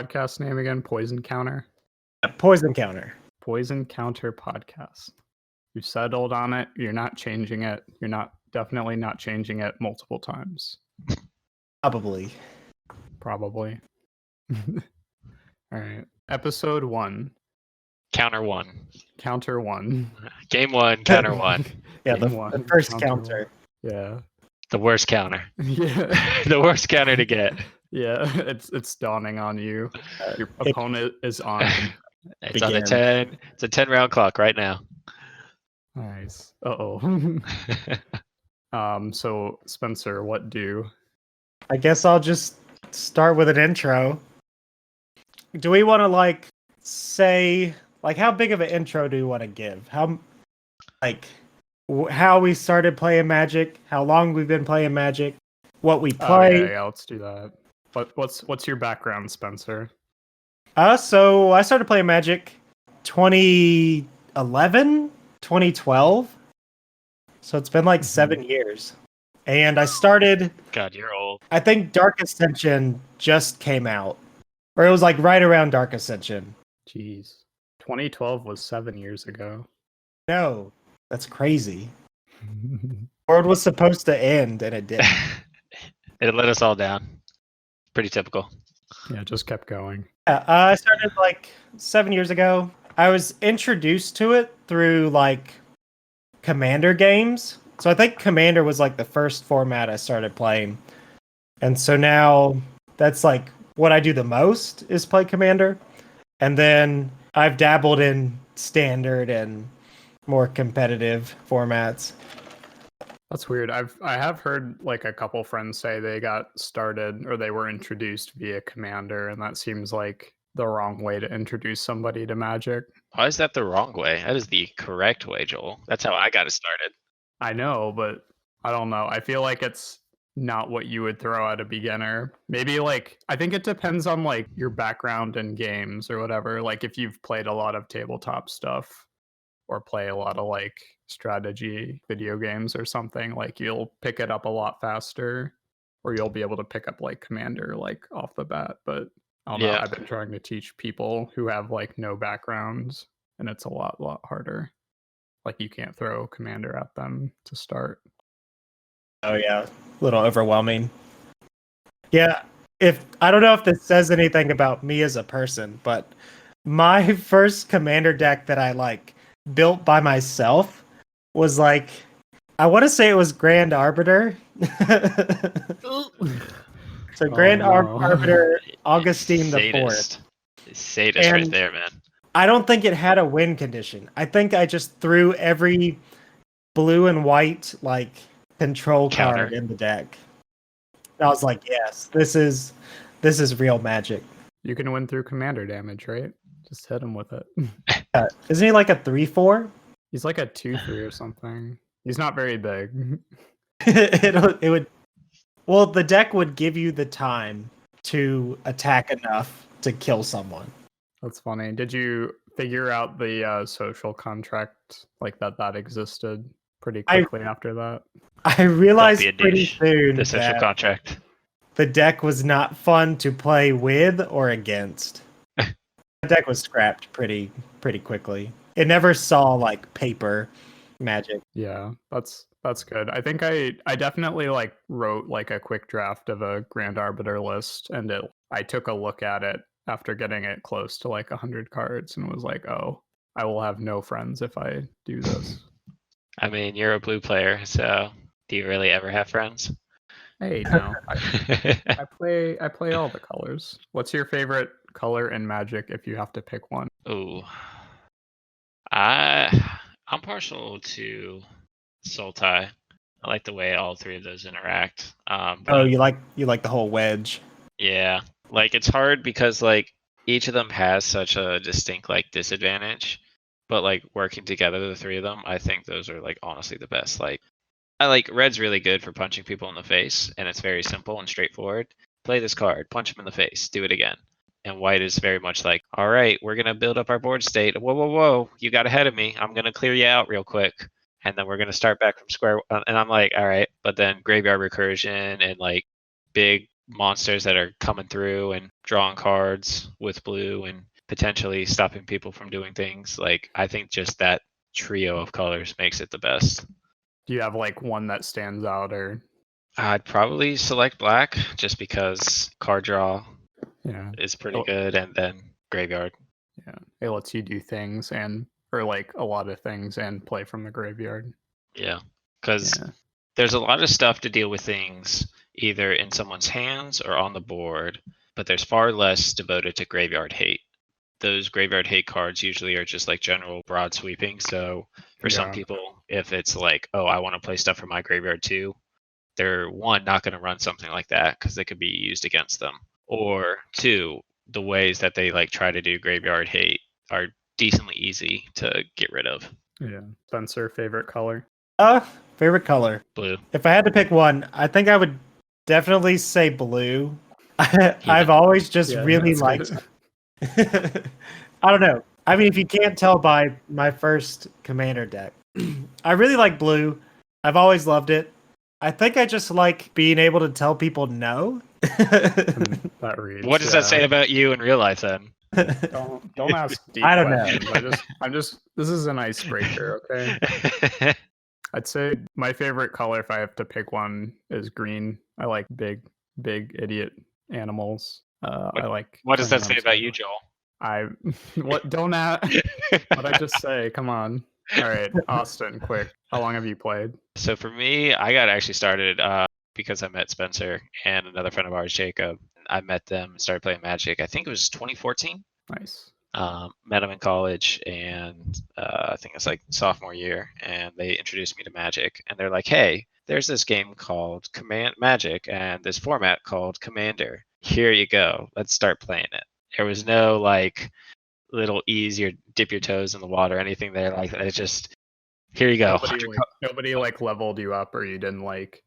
podcast name again? Poison Counter? Poison Counter. Poison Counter Podcast. You settled on it. You're not changing it. You're definitely not changing it multiple times. Probably. All right. Episode 1. Counter 1. Counter 1. Game 1, counter 1. Yeah, Game the one, first counter counter. Yeah. The worst counter. Yeah. The worst counter to get. Yeah, it's dawning on you. Your opponent is on. It's on a 10. It's a 10-round clock right now. Nice. Uh-oh. So Spencer, what do? I guess I'll just start with an intro. Do we want to say how big of an intro do you want to give? How we started playing Magic, how long we've been playing Magic, what we play. Yeah, let's do that. What's your background, Spencer? So I started playing Magic 2011, 2012. So it's been 7 years. And I started... God, you're old. I think Dark Ascension just came out. Or it was right around Dark Ascension. Jeez. 2012 was 7 years ago. No, that's crazy. World was supposed to end, and it didn't. It let us all down. Pretty typical. Yeah, just kept going. Yeah, I started 7 years ago. I was introduced to it through Commander games. So I think Commander was the first format I started playing. And so now that's what I do the most is play Commander. And then I've dabbled in standard and more competitive formats. That's weird. I have heard a couple friends say they got started or they were introduced via Commander, and that seems like the wrong way to introduce somebody to Magic. Why is that the wrong way? That is the correct way, Joel. That's how I got it started. I know, but I don't know. I feel like it's not what you would throw at a beginner. Maybe I think it depends on your background in games or whatever. If you've played a lot of tabletop stuff or play a lot of strategy video games or something, you'll pick it up a lot faster, or you'll be able to pick up Commander off the bat. But I don't know. I've been trying to teach people who have no backgrounds, and it's a lot harder. You can't throw Commander at them to start. Oh yeah, a little overwhelming. Yeah, I don't know if this says anything about me as a person, but my first Commander deck that I built by myself was I want to say it was Grand Arbiter. So Grand Arbiter Augustine the Fourth. Sadist right there, man. I don't think it had a win condition. I think I just threw every blue and white control card in the deck. And I was like, yes, this is real Magic. You can win through Commander damage, right? Just hit him with it. Isn't he a 3/4? He's a 2/3 or something. He's not very big. it would. Well, the deck would give you the time to attack enough to kill someone. That's funny. Did you figure out the social contract that existed pretty quickly after that? I realized pretty soon the social contract. The deck was not fun to play with or against. The deck was scrapped pretty quickly. It never saw paper Magic. Yeah, that's good. I think I definitely wrote a quick draft of a Grand Arbiter list, and I took a look at it after getting it close to 100 cards and was oh, I will have no friends if I do this. I mean, you're a blue player, so do you really ever have friends? Hey, no. I play all the colors. What's your favorite color in Magic if you have to pick one? Ooh. I'm partial to Sultai. I like the way all three of those interact. You like the whole wedge. Yeah. It's hard because each of them has such a distinct disadvantage, but working together, the three of them, I think those are honestly the best. I red's really good for punching people in the face, and it's very simple and straightforward. Play this card, punch him in the face, do it again. And white is very much all right, we're gonna build up our board state. Whoa, you got ahead of me. I'm gonna clear you out real quick, and then we're gonna start back from square. And I'm all right, but then graveyard recursion and big monsters that are coming through and drawing cards with blue and potentially stopping people from doing things. Like, I think just that trio of colors makes it the best. Do you have like one that stands out, or I'd probably select black just because card draw yeah, is pretty good, and then graveyard. yeah, it lets you do things or like a lot of things and play from the graveyard. Yeah, because Yeah, there's a lot of stuff to deal with things either in someone's hands or on the board, but there's far less devoted to graveyard hate. Those graveyard hate cards usually are just like general broad sweeping. So for some Yeah. people, if it's like, oh, I want to play stuff from my graveyard too, they're one, not going to run something like that because they could be used against them. Or two, the ways that they like try to do graveyard hate are decently easy to get rid of. yeah. Spencer, favorite color? Favorite color. Blue. If I had to pick one, I think I would definitely say blue. I've always just Yeah, really that's liked. good. I don't know. I mean, if you can't tell by my first commander deck, I really like blue. I've always loved it. I think I just like being able to tell people no. That reads. What does that say about you in real life then? Don't ask deep I don't know. questions. I'm just this is an icebreaker, okay? I'd say my favorite color, if I have to pick one, is green. I like big idiot animals. I like. What does that turning say them about so- you, Joel? what? Don't ask. What I just say? Come on. All right, Austin, quick. How long have you played? So for me, I got actually started because I met Spencer and another friend of ours, Jacob. I met them and started playing Magic. I think it was 2014. Nice. Met them in college, and I think it's like sophomore year, and they introduced me to Magic. And they're like, "Hey, there's this game called Command Magic, and this format called Commander. Here you go. Let's start playing it." There was no like little ease or dip your toes in the water, anything there like that. It's just here you go. Nobody like leveled you up, or you didn't like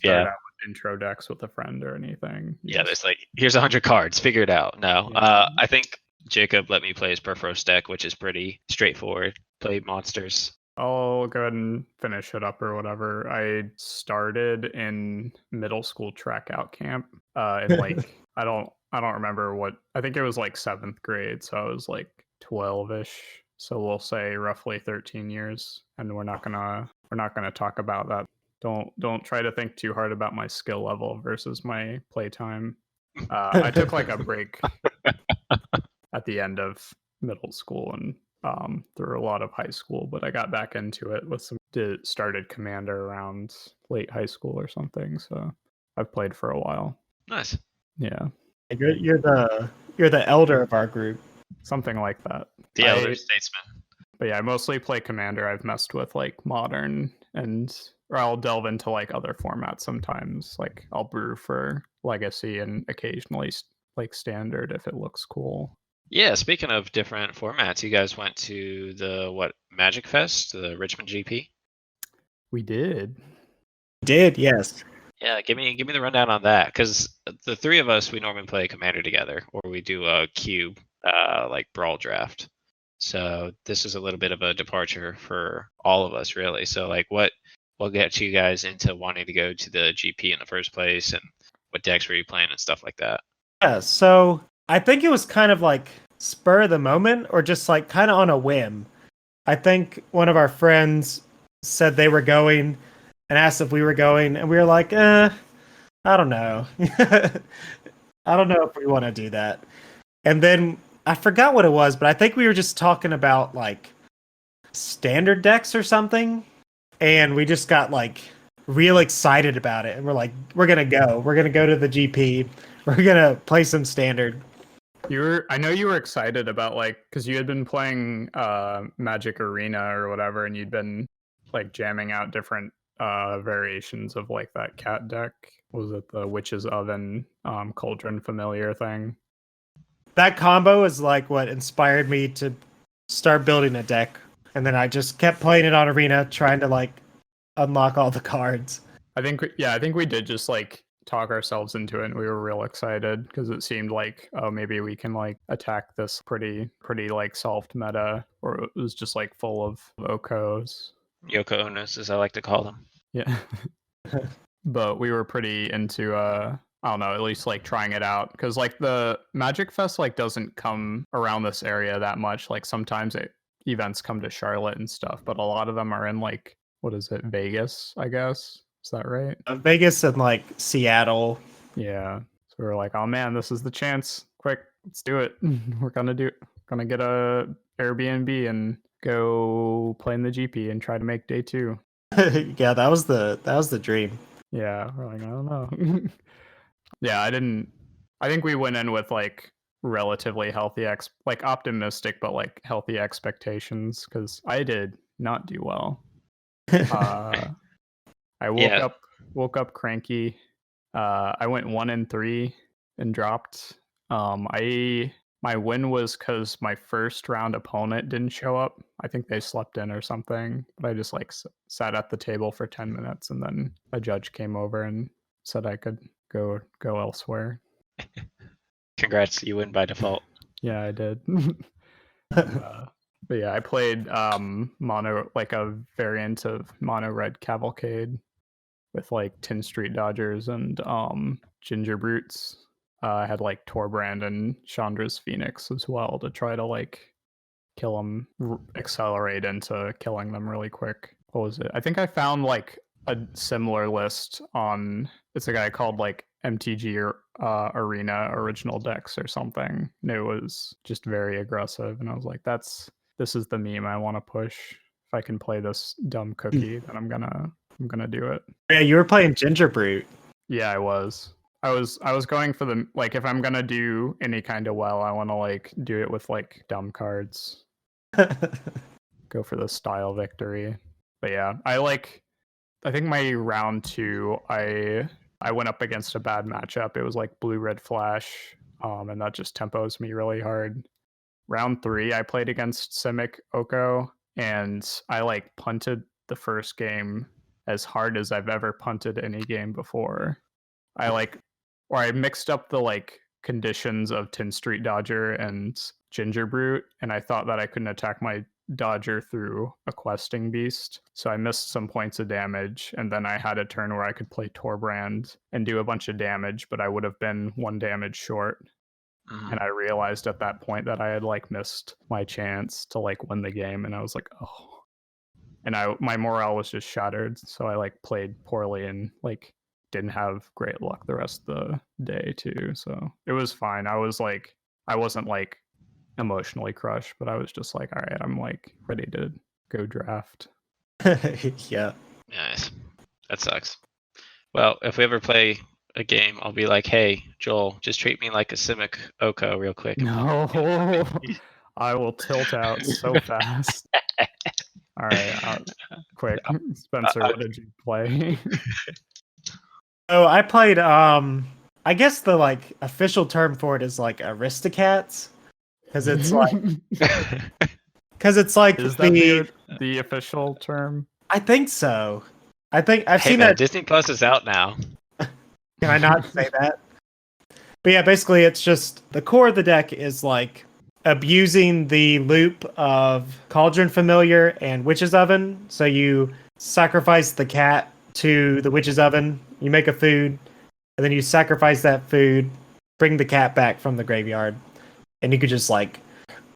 Yeah. start out with intro decks with a friend or anything. You Yeah, just- there's like here's 100 cards. Figure it out. No, Yeah. I think Jacob let me play his Perforos deck, which is pretty straightforward. Play monsters. I'll go ahead and finish it up or whatever. I started in middle school track out camp. In like I don't remember what, I think it was like 7th grade, so I was like 12ish. So we'll say roughly 13 years, and we're not gonna talk about that. Don't try to think too hard about my skill level versus my playtime. I took like a break at the end of middle school and through a lot of high school, but I got back into it with started Commander around late high school or something. So I've played for a while. Nice. Yeah, You're the elder of our group. something like that. The elder statesman. But yeah, I mostly play Commander. I've messed with like Modern or I'll delve into like other formats sometimes. Like I'll brew for Legacy and occasionally like Standard if it looks cool. Yeah, speaking of different formats, you guys went to the Magic Fest, the Richmond GP? We did. Did, yes. Yeah, give me the rundown on that, because the three of us, we normally play Commander together, or we do a cube like brawl draft. So this is a little bit of a departure for all of us, really. So like, what got you guys into wanting to go to the GP in the first place, and what decks were you playing and stuff like that? Yeah, so I think it was kind of like spur of the moment or just like kind of on a whim. I think one of our friends said they were going and asked if we were going, and we were like, I don't know. I don't know if we want to do that. And then I forgot what it was, but I think we were just talking about like standard decks or something. And we just got like real excited about it. And we're like, we're going to go. We're going to go to the GP. We're going to play some standard. I know you were excited about like, because you had been playing Magic Arena or whatever, and you'd been like jamming out different variations of like that cat deck. Was it the Witch's Oven Cauldron Familiar thing? That combo is like what inspired me to start building a deck. And then I just kept playing it on Arena, trying to like unlock all the cards. I think we did just like talk ourselves into it, and we were real excited because it seemed like, oh, maybe we can like attack this pretty like solved meta, or it was just like full of Okos. Yoko Onos, as I like to call them. Yeah. But we were pretty into I don't know, at least like trying it out, because like the Magic Fest like doesn't come around this area that much. Like sometimes events come to Charlotte and stuff, but a lot of them are in like, what is it, Vegas, I guess. Is that right? Vegas and like Seattle. Yeah. So we're like, oh man, this is the chance. Quick, let's do it. We're gonna get a Airbnb and go play in the GP and try to make day 2. Yeah, that was the dream. Yeah, we're like, I don't know. Yeah, I think we went in with like relatively healthy like optimistic but like healthy expectations, because I did not do well. I Yeah. woke up cranky. I went 1-3 and dropped. My win was because my first round opponent didn't show up. I think they slept in or something. But I just like sat at the table for 10 minutes, and then a judge came over and said I could go elsewhere. Congrats, you win by default. Yeah, I did. But yeah, I played mono, like a variant of Mono Red Cavalcade with like Tin Street Dodgers and Ginger Brutes. I had like Torbrand and Chandra's Phoenix as well to try to like kill them, accelerate into killing them really quick. What was it? I think I found like a similar list on, it's a guy called like MTG Arena Original Decks or something. And it was just very aggressive, and I was like, this is the meme I want to push. If I can play this dumb cookie, then I'm gonna do it. Yeah, you were playing Ginger Brute. Yeah, I was. I was going for the, like, if I'm gonna do any kind of well, I want to like do it with like dumb cards. Go for the style victory. But yeah, I think my round 2, I went up against a bad matchup. It was like blue red flash, and that just tempos me really hard. Round 3, I played against Simic Oko, and I like punted the first game as hard as I've ever punted any game before. I mixed up the like conditions of Tin Street Dodger and Ginger Brute, and I thought that I couldn't attack my Dodger through a questing beast. So I missed some points of damage, and then I had a turn where I could play Torbrand and do a bunch of damage, but I would have been 1 damage short. And I realized at that point that I had like missed my chance to like win the game, and I was like, oh. And my morale was just shattered, so I like played poorly and like didn't have great luck the rest of the day too. So it was fine. I wasn't like emotionally crushed, but I was just like, all right, I'm like ready to go draft. Yeah. Nice. That sucks. Well, if we ever play a game, I'll be like, hey, Joel, just treat me like a Simic Oko real quick. No, I will tilt out so fast. All right, quick, Spencer, what did you play? Oh, I played. I guess the like official term for it is like Aristocats, because it's like Is that the official term? I think so. I think I've Hey seen man, that. Disney Plus is out now. Can I not say that? But yeah, basically, it's just the core of the deck is like abusing the loop of Cauldron Familiar and Witch's Oven. So you sacrifice the cat to the Witch's Oven, you make a food, and then you sacrifice that food, bring the cat back from the graveyard, and you could just like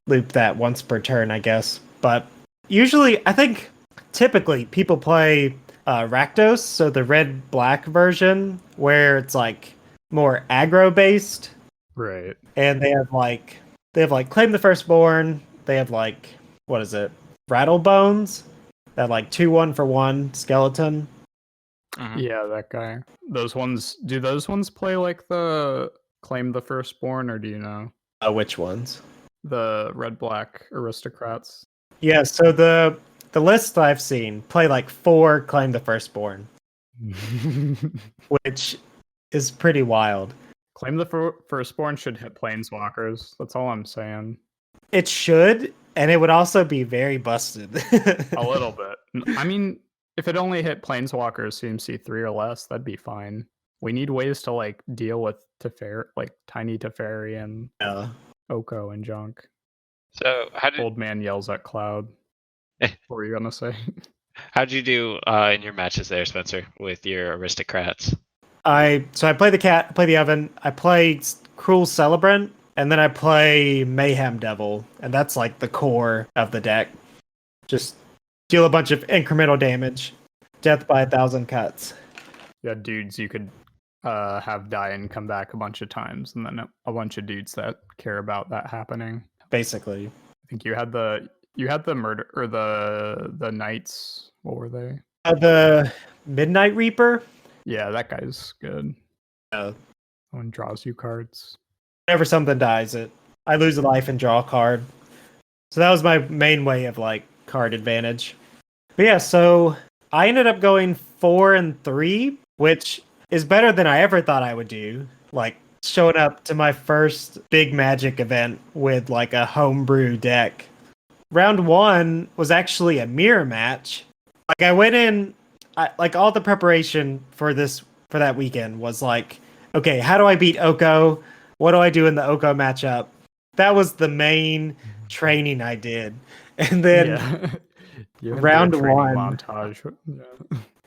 loop that once per turn, I guess. But usually, I think typically people play Rakdos, so the red-black version, where it's like more aggro based, Right? and they have like Claim the Firstborn. They have like, what is it, Rattle Bones, that like 2/1 for 1 skeleton. Mhm. Yeah, that guy. Those ones. Do those ones play like the Claim the Firstborn, or do you know Which ones? the red black aristocrats? Yeah, so the list I've seen play like 4 Claim the Firstborn, which is pretty wild. Claim the Firstborn should hit planeswalkers. That's all I'm saying. It should, and it would also be very busted. A little bit. I mean, if it only hit planeswalkers CMC 3 or less, that'd be fine. We need ways to like deal with Teferi, like Tiny Teferi and Yeah. Oko and junk. So Old man yells at cloud. What were you gonna say? how'd you do in your matches there, Spencer, with your aristocrats? I play the cat, I play the oven, I play Cruel Celebrant, and then I play Mayhem Devil, and that's like the core of the deck. Just deal a bunch of incremental damage, death by 1,000 cuts. Yeah, dudes you could have die and come back a bunch of times, and then a bunch of dudes that care about that happening. Basically, I think you had the murder or the knights. What were they? the Midnight Reaper. Yeah, that guy's good. Uh, One draws you cards. Whenever something dies, I lose a life and draw a card. So that was my main way of like card advantage. But yeah, so I ended up going 4-3, which is better than I ever thought I would do. Like showing up to my first big Magic event with like a homebrew deck. Round 1 was actually a mirror match. Like I went in, like all the preparation for that weekend was like, okay, how do I beat Oko? What do I do in the Oko matchup? That was the main training I did. And then round 1 montage.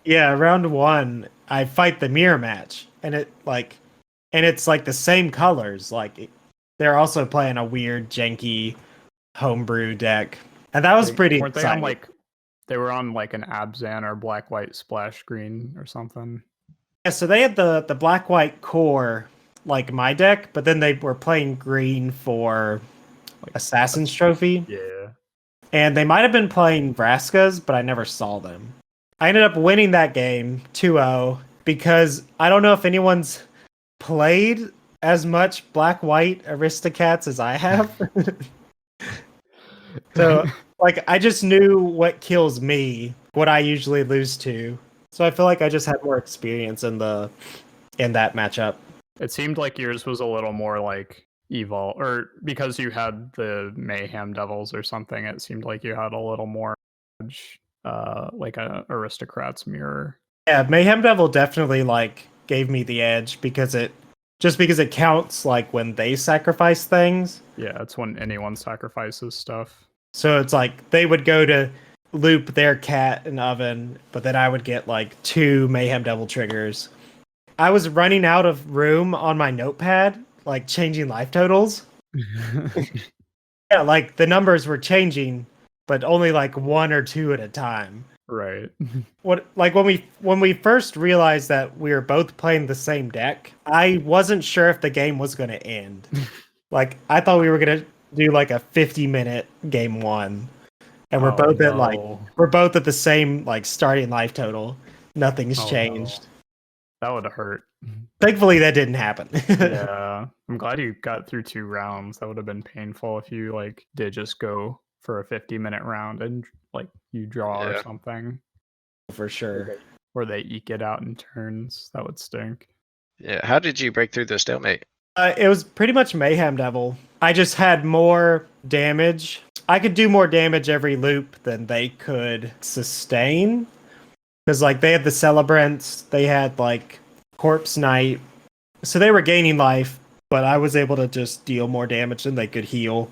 Yeah, round 1 I fight the mirror match, and it's like the same colors. Like they're also playing a weird janky homebrew deck, and that was pretty Weren't they exciting. on they were on like an Abzan or black white splash screen or something? Yeah, so they had the black white core like my deck, but then they were playing green for Assassin's Trophy. Yeah. And they might have been playing Vraskas, but I never saw them. I ended up winning that game 2-0 because I don't know if anyone's played as much black white Aristocats as I have. So like I just knew what kills me, what I usually lose to. So I feel like I just had more experience in that matchup. It seemed like yours was a little more like evil, or because you had the Mayhem Devils or something, it seemed like you had a little more like a Aristocrat's mirror. Yeah, Mayhem Devil definitely like gave me the edge because it counts like when they sacrifice things. Yeah, it's when anyone sacrifices stuff. So it's like they would go to loop their cat and oven, but then I would get like 2 Mayhem Devil triggers. I was running out of room on my notepad, like changing life totals. Yeah, like the numbers were changing, but only like 1 or 2 at a time. Right. When we first realized that we were both playing the same deck, I wasn't sure if the game was going to end. Like I thought we were going to do like a 50-minute game 1, and we're both at the same like starting life total. Nothing's changed. No. That would have hurt. Thankfully, that didn't happen. Yeah, I'm glad you got through 2 rounds. That would have been painful if you like did just go for a 50-minute round and like you draw or something. For sure. Or they eke it out in turns. That would stink. Yeah. How did you break through the stalemate? It was pretty much Mayhem Devil. I just had more damage. I could do more damage every loop than they could sustain. Because like they had the Celebrants, they had like Corpse Knight. So they were gaining life, but I was able to just deal more damage than they could heal.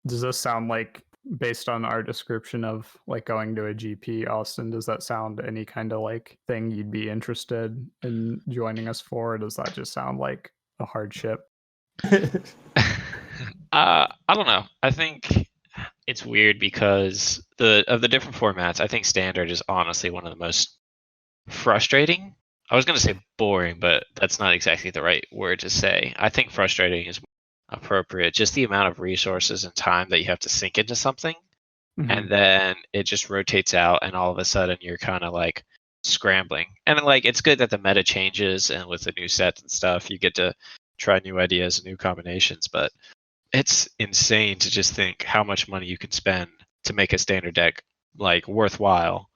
Does this sound like, based on our description of like going to a GP, Austin, does that sound any kind of like thing you'd be interested in joining us for? Or does that just sound like a hardship? I don't know. I think it's weird because of the different formats, I think standard is honestly one of the most frustrating. I was going to say boring, but that's not exactly the right word to say. I think frustrating is appropriate. Just the amount of resources and time that you have to sink into something, and then it just rotates out, and all of a sudden you're kind of like scrambling. And like it's good that the meta changes, and with the new sets and stuff, you get to try new ideas and new combinations. But it's insane to just think how much money you can spend to make a standard deck like worthwhile.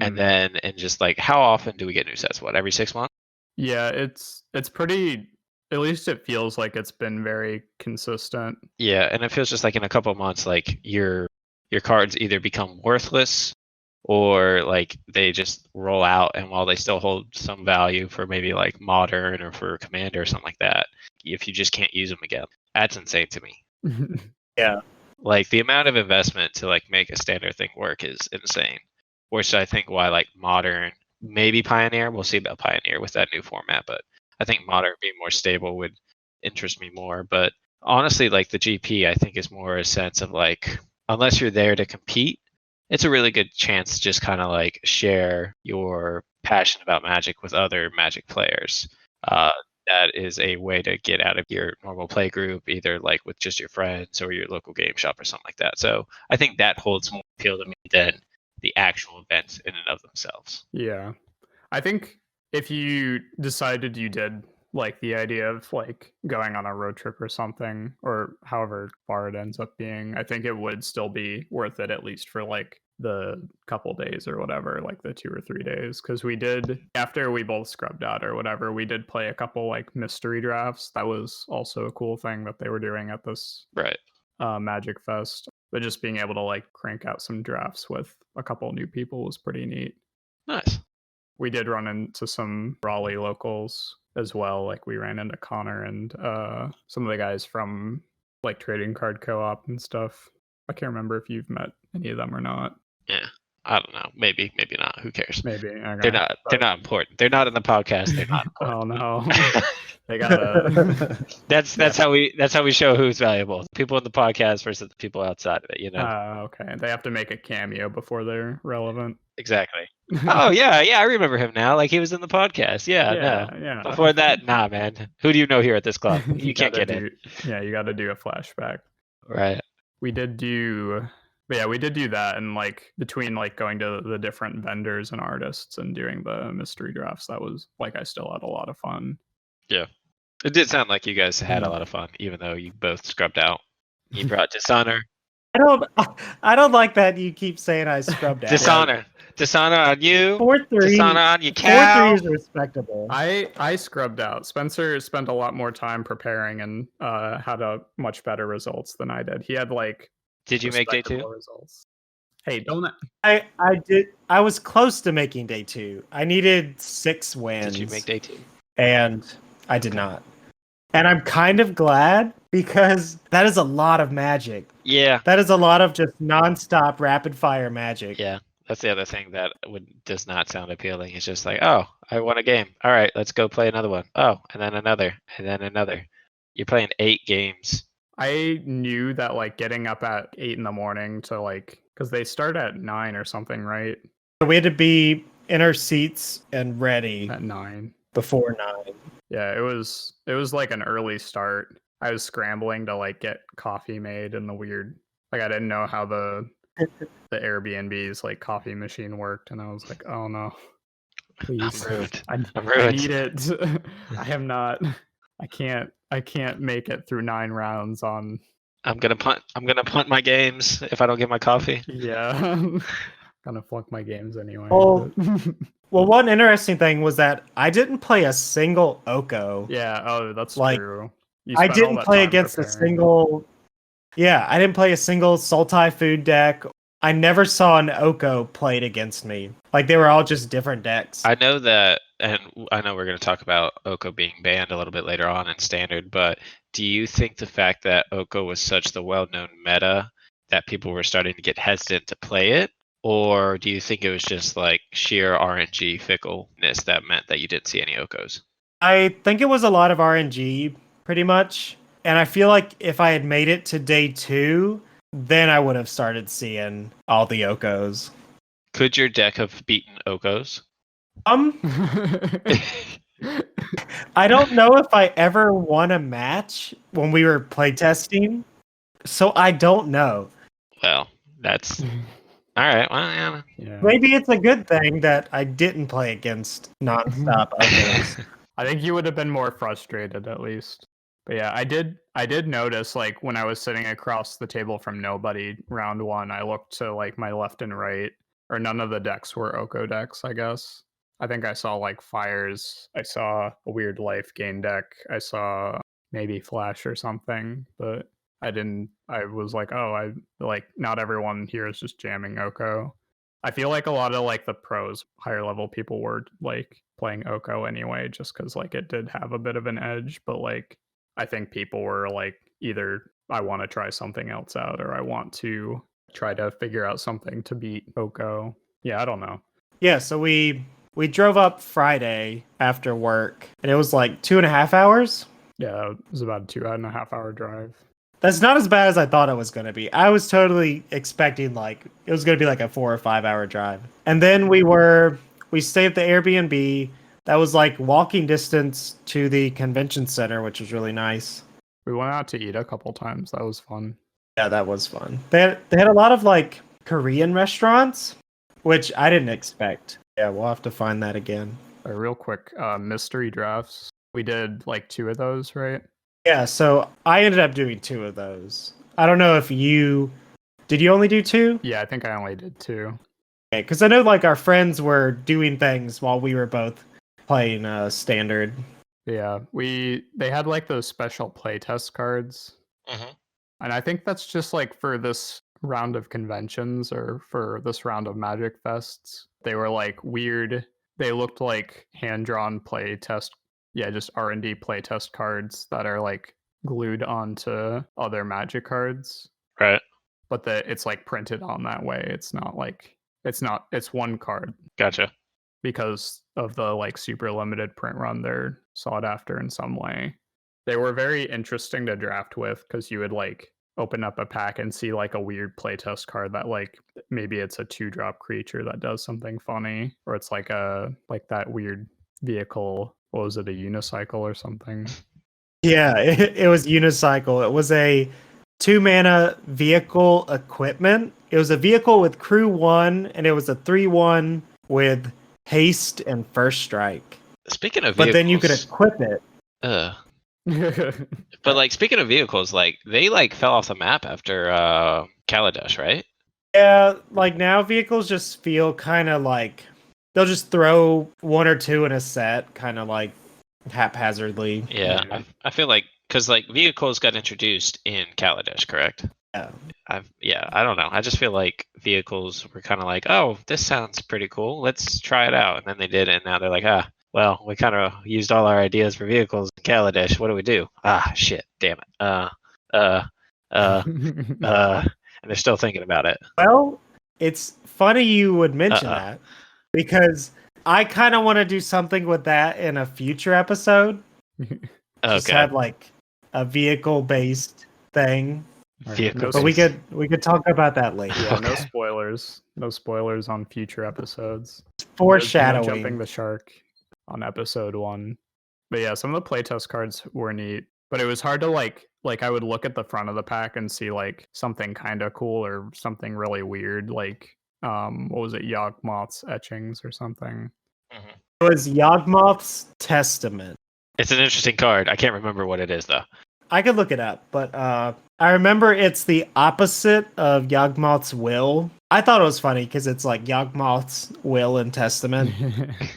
And then just like how often do we get new sets? What, every 6 months? Yeah, it's pretty, at least it feels like it's been very consistent. Yeah, and it feels just like in a couple of months, like your cards either become worthless or like they just roll out, and while they still hold some value for maybe like modern or for commander or something like that, if you just can't use them again. That's insane to me. Yeah. Like the amount of investment to like make a standard thing work is insane. Which I think why like modern, maybe Pioneer, we'll see about Pioneer with that new format, but I think modern being more stable would interest me more. But honestly, like the GP, I think is more a sense of like, unless you're there to compete, it's a really good chance to just kind of like share your passion about Magic with other Magic players. That is a way to get out of your normal play group, either like with just your friends or your local game shop or something like that. So I think that holds more appeal to me than the actual events in and of themselves. Yeah. I think if you decided you did like the idea of like going on a road trip or something, or however far it ends up being, I think it would still be worth it, at least for like the couple days or whatever, like the 2 or 3 days. Because we did, after we both scrubbed out or whatever, we did play a couple like mystery drafts. That was also a cool thing that they were doing at this Right. Magic Fest. But just being able to like crank out some drafts with a couple new people was pretty neat. Nice. We did run into some Raleigh locals as well. Like we ran into Connor and some of the guys from like Trading Card Co-op and stuff. I can't remember if you've met any of them or not. Yeah. I don't know. Maybe not. Who cares? Maybe. Okay. They're not. They're not important. They're not in the podcast. They're not important. Oh no. They gotta. That's how we show who's valuable. People in the podcast versus the people outside of it. You know. Okay. They have to make a cameo before they're relevant. Exactly. Oh yeah. I remember him now. Like he was in the podcast. Yeah. No. Yeah. Before that, nah, man. Who do you know here at this club? You can't get in. Yeah, you got to do a flashback. Right. We did do that, and like between like going to the different vendors and artists and doing the mystery drafts, that was like I still had a lot of fun. Yeah. It did sound like you guys had a lot of fun, even though you both scrubbed out. You brought Dishonor. I don't like that you keep saying I scrubbed out. Dishonor on you. 4-3. Dishonor on you, cow. 4-3 is respectable. I scrubbed out. Spencer spent a lot more time preparing and had a much better results than I did. He had like. Did you make day 2? Results. Hey, don't. I did. I was close to making day 2. I needed 6 wins. Did you make day 2? And I did not. And I'm kind of glad because that is a lot of Magic. Yeah. That is a lot of just nonstop rapid fire Magic. Yeah. That's the other thing that does not sound appealing. It's just like, oh, I won a game. All right, let's go play another one. Oh, and then another, and then another. You're playing 8 games. I knew that like getting up at 8 in the morning to like, because they start at 9 or something, right? We had to be in our seats and ready at 9. Before 9. Yeah, it was like an early start. I was scrambling to like get coffee made and the weird, like I didn't know how the Airbnb's like coffee machine worked, and I was like, oh no, please, I'm I need it. I am not. I can't make it through 9 rounds on. I'm gonna punt my games if I don't get my coffee. Yeah. Gonna flunk my games anyway. Well, one interesting thing was that I didn't play a single Oko. Yeah, that's true. I didn't play against a single. Yeah, I didn't play a single Sultai food deck. I never saw an Oko played against me. Like they were all just different decks. I know that, and I know we're going to talk about Oko being banned a little bit later on in Standard, but do you think the fact that Oko was such the well-known meta that people were starting to get hesitant to play it? Or do you think it was just like sheer RNG fickleness that meant that you didn't see any Okos? I think it was a lot of RNG, pretty much. And I feel like if I had made it to day 2, then I would have started seeing all the Okos. Could your deck have beaten Okos? I don't know if I ever won a match when we were playtesting, so I don't know. Well, that's all right. Well, yeah. Maybe it's a good thing that I didn't play against nonstop Okos. I think you would have been more frustrated at least. But yeah, I did notice like when I was sitting across the table from nobody round 1, I looked to like my left and right, or none of the decks were Oko decks, I guess. I think I saw like Fires, I saw a weird life gain deck, I saw maybe Flash or something, but I was like, oh, not everyone here is just jamming Oko. I feel like a lot of like the pros, higher level people were like playing Oko anyway, just because like it did have a bit of an edge, but like I think people were like either I want to try something else out or I want to try to figure out something to beat Oko. Yeah, I don't know. Yeah, so we we drove up Friday after work, and it was like 2.5 hours. Yeah, it was about a 2.5 hour drive. That's not as bad as I thought it was going to be. I was totally expecting like it was going to be like a 4 or 5 hour drive. And then we stayed at the Airbnb that was like walking distance to the convention center, which was really nice. We went out to eat a couple times. That was fun. Yeah, that was fun. They had a lot of like Korean restaurants, which I didn't expect. Yeah, we'll have to find that again. Real quick, mystery drafts. We did like 2 of those, right? Yeah, so I ended up doing 2 of those. I don't know if did you only do 2? Yeah, I think I only did 2. Okay, because I know like our friends were doing things while we were both playing standard. Yeah, they had like those special playtest cards. And I think that's just like for this round of conventions or for this round of Magic Fests. They were like weird. They looked like hand-drawn playtest, just R&D playtest cards that are like glued onto other Magic cards. Right. But it's like printed on that way. It's one card. Gotcha. Because of the like super limited print run, they're sought after in some way. They were very interesting to draft with because you would like open up a pack and see like a weird playtest card that like maybe it's a 2-drop creature that does something funny, or it's like that weird vehicle. What was it, a unicycle or something? Yeah, it was unicycle. It was a 2-mana vehicle equipment. It was a vehicle with crew 1, and it was a 3/1 with haste and first strike. Speaking of but vehicles, then you could equip it. But like speaking of vehicles, like they like fell off the map after Kaladesh, right? Yeah, like now vehicles just feel kind of like they'll just throw 1 or 2 in a set, kind of like haphazardly. Yeah, I feel like because like vehicles got introduced in Kaladesh, correct? Yeah. I don't know. I just feel like vehicles were kind of like, oh, this sounds pretty cool. Let's try it out, and then they did it, and now they're like, well, we kind of used all our ideas for vehicles in Kaladesh. What do we do? Shit, damn it. And they're still thinking about it. Well, it's funny you would mention that because I kind of want to do something with that in a future episode. Just have like a vehicle-based thing. But we could talk about that later. Yeah, no spoilers. No spoilers on future episodes. Foreshadowing. No jumping the shark on episode 1. But yeah, some of the playtest cards were neat. But it was hard to like I would look at the front of the pack and see like something kind of cool or something really weird, like what was it, Yawgmoth's etchings or something. It was Yawgmoth's Testament. It's an interesting card. I can't remember what it is though. I could look it up, but I remember it's the opposite of Yawgmoth's Will. I thought it was funny because it's like Yawgmoth's Will and Testament,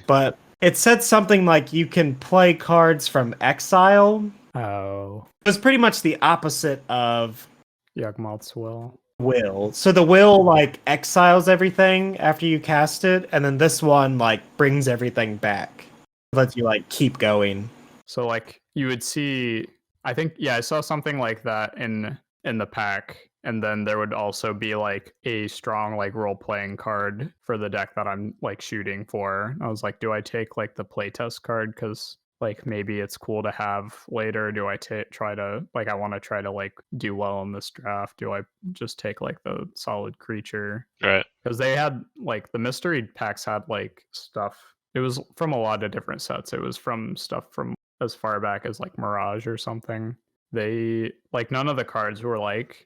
but it said something like you can play cards from exile. Oh. It was pretty much the opposite of Yawgmoth's Will. So the Will like exiles everything after you cast it, and then this one like brings everything back. Lets you like keep going. So like you would see, I think, I saw something like that in the pack, and then there would also be like a strong like role-playing card for the deck that I'm like shooting for. I was like, do I take like the playtest card because like maybe it's cool to have later? Do I try to like I want to try to like do well in this draft? Do I just take like the solid creature? Right. Because they had like the mystery packs had like stuff. It was from a lot of different sets. It was from stuff from as far back as like Mirage or something. They like none of the cards were like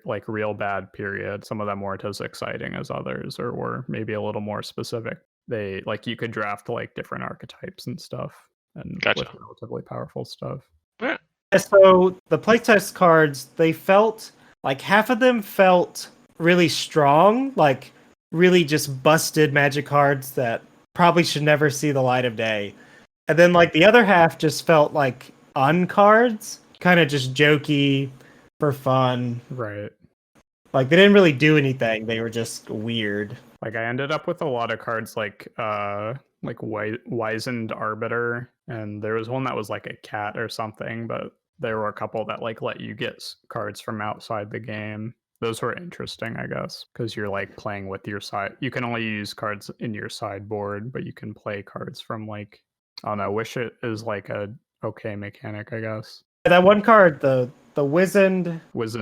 like real bad period. Some of them weren't as exciting as others, or were maybe a little more specific. They like you could draft like different archetypes and stuff, and with relatively powerful stuff. Yeah. So the playtest cards, they felt like half of them felt really strong, like really just busted Magic cards that probably should never see the light of day. And then like the other half just felt like uncards, kind of just jokey for fun. Right. Like they didn't really do anything. They were just weird. Like I ended up with a lot of cards like Wizened Arbiter, and there was one that was like a cat or something, but there were a couple that like let you get cards from outside the game. Those were interesting, I guess, because you're like playing with your side. You can only use cards in your sideboard, but you can play cards from like, I don't know. Wish it is like a okay mechanic, I guess. That one card, the Wizened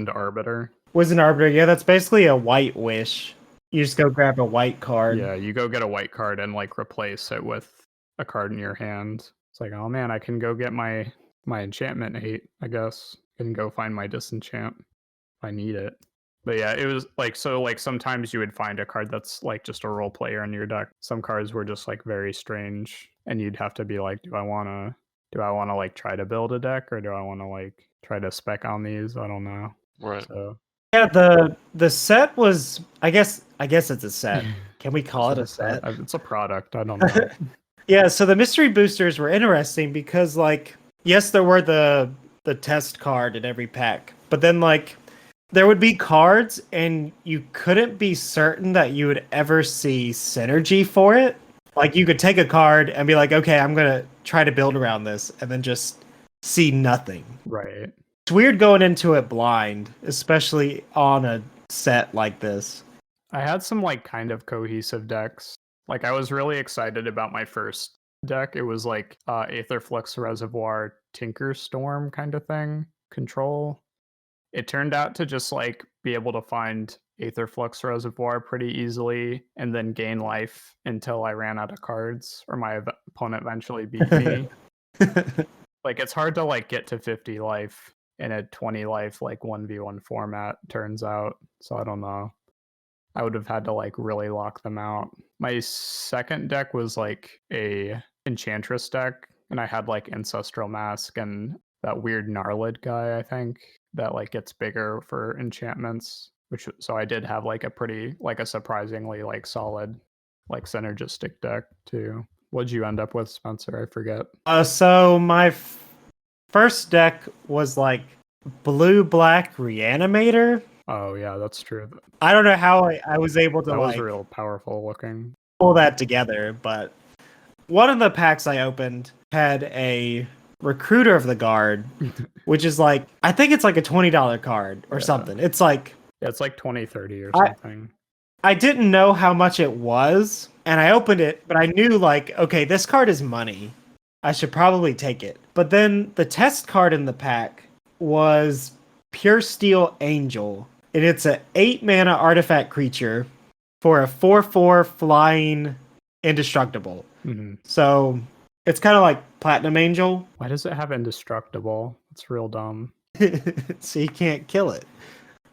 Arbiter. Arbiter, yeah, that's basically a white wish. You just go grab a white card. Yeah, you go get a white card and like replace it with a card in your hand. It's like, oh man, I can go get my enchantment 8, I guess. I can go find my disenchant if I need it. But yeah, it was like, so like sometimes you would find a card that's like just a role player in your deck. Some cards were just like very strange, and you'd have to be like, do I wanna like try to build a deck, or do I wanna like try to spec on these? I don't know. Right. So yeah, the set was, I guess it's a set. Can we call it a set? It's a product. I don't know. Yeah, so the mystery boosters were interesting because like, yes, there were the test card in every pack, but then like there would be cards and you couldn't be certain that you would ever see synergy for it. Like you could take a card and be like, okay, I'm going to try to build around this, and then just see nothing. Right. It's weird going into it blind, especially on a set like this. I had some like kind of cohesive decks. Like I was really excited about my first deck. It was like Aetherflux Reservoir Tinker Storm kind of thing. Control. It turned out to just like be able to find Aetherflux Reservoir pretty easily and then gain life until I ran out of cards or my opponent eventually beat me. Like it's hard to like get to 50 life in a 20 life like 1v1 format, turns out. So I don't know. I would have had to like really lock them out. My second deck was like a Enchantress deck, and I had like Ancestral Mask and that weird Gnarlid guy, I think, that like gets bigger for enchantments. So I did have like a pretty, like a surprisingly like solid, like synergistic deck too. What'd you end up with, Spencer? I forget. So my first deck was like blue-black Reanimator. Oh yeah, that's true. I don't know how I was able to That was like real powerful looking. pull that together, but one of the packs I opened had a Recruiter of the Guard, which is like, I think it's like a $20 card or something. It's like, yeah, it's like 20, 30 or something. I didn't know how much it was, and I opened it, but I knew like, okay, this card is money. I should probably take it. But then the test card in the pack was Pure Steel Angel, and it's a 8-mana artifact creature for a 4/4 flying indestructible. Mm-hmm. So it's kind of like Platinum Angel. Why does it have indestructible? It's real dumb. So you can't kill it.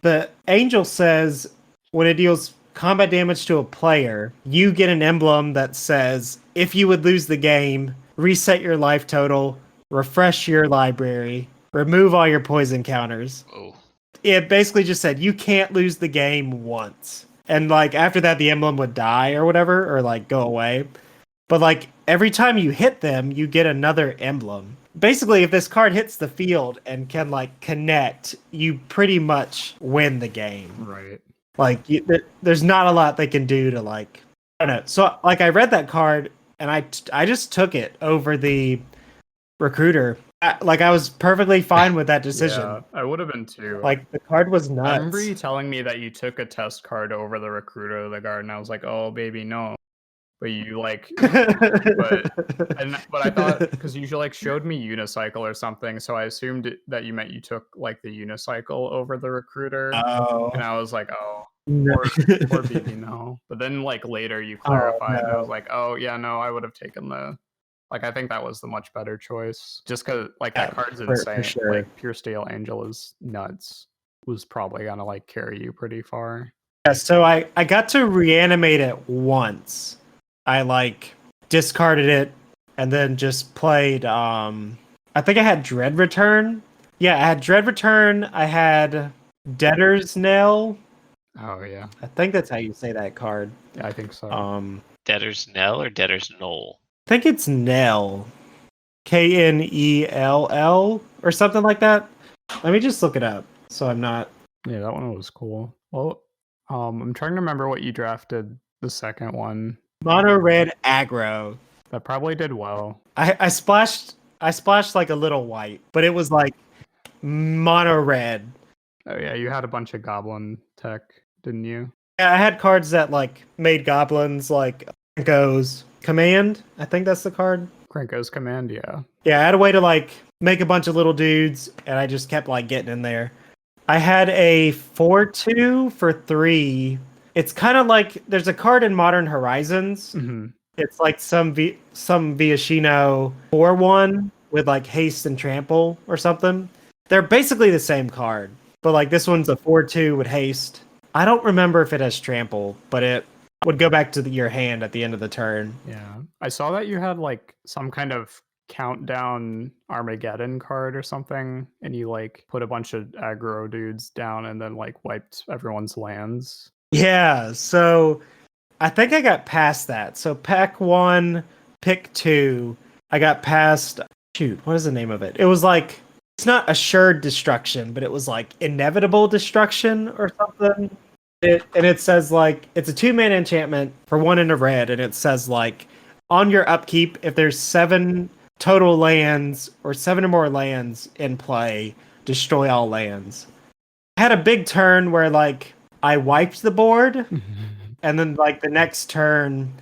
The Angel says when it deals combat damage to a player, you get an emblem that says, if you would lose the game, reset your life total, refresh your library, remove all your poison counters. Oh. It basically just said you can't lose the game once. And like after that the emblem would die or whatever, or like go away. But like every time you hit them, you get another emblem. Basically, if this card hits the field and can like connect, you pretty much win the game. Right. Like there's not a lot they can do to like, I don't know. So like I read that card and I just took it over the Recruiter. I was perfectly fine with that decision. Yeah, I would have been too. Like the card was nuts. I remember you telling me that you took a test card over the Recruiter of the Guard, and I was like, "Oh, baby, no." But you like, but I thought because you like showed me Unicycle or something, so I assumed that you meant you took like the Unicycle over the Recruiter. Oh. And I was like, "Oh, No. or baby, no." But then like later you clarified, and I was like, "Oh yeah, no, I would have taken the." Like, I think that was the much better choice. Just because, like, that card's insane. For sure. Like, Pure Steel Angel is nuts. Was probably going to, like, carry you pretty far. Yeah, so I got to reanimate it once. I, like, discarded it and then just played, I think I had Dread Return. Yeah, I had Dread Return. I had Debtor's Knell. Oh, yeah. I think that's how you say that card. Yeah, I think so. Debtor's Knell or Debtor's Knoll? I think it's Knell. Knell or something like that. Let me just look it up so I'm not. Yeah, that one was cool. Well, I'm trying to remember what you drafted the second one. Mono red aggro. That probably did well. I splashed like a little white, but it was like mono red. Oh yeah, you had a bunch of goblin tech, didn't you? Yeah, I had cards that like made goblins like goes command. I think that's the card. Krenko's command, yeah. Yeah, I had a way to like make a bunch of little dudes, and I just kept like getting in there. I had a 4/2 for 3. It's kind of like there's a card in Modern Horizons. Hmm. It's like some Viashino 4/1 with like haste and trample or something. They're basically the same card, but like this one's a 4/2 with haste. I don't remember if it has trample, but it would go back to your hand at the end of the turn. Yeah. I saw that you had like some kind of countdown Armageddon card or something, and you like put a bunch of aggro dudes down and then like wiped everyone's lands. Yeah, so I think I got past that. So pack 1, pick 2, I got past. Shoot, what is the name of it? It was like it's not assured destruction, but it was like inevitable destruction or something. It says like it's a 2-mana enchantment for 1 in a red, and it says like on your upkeep, if there's 7 total lands or 7 or more lands in play, destroy all lands. I had a big turn where like I wiped the board, and then like the next turn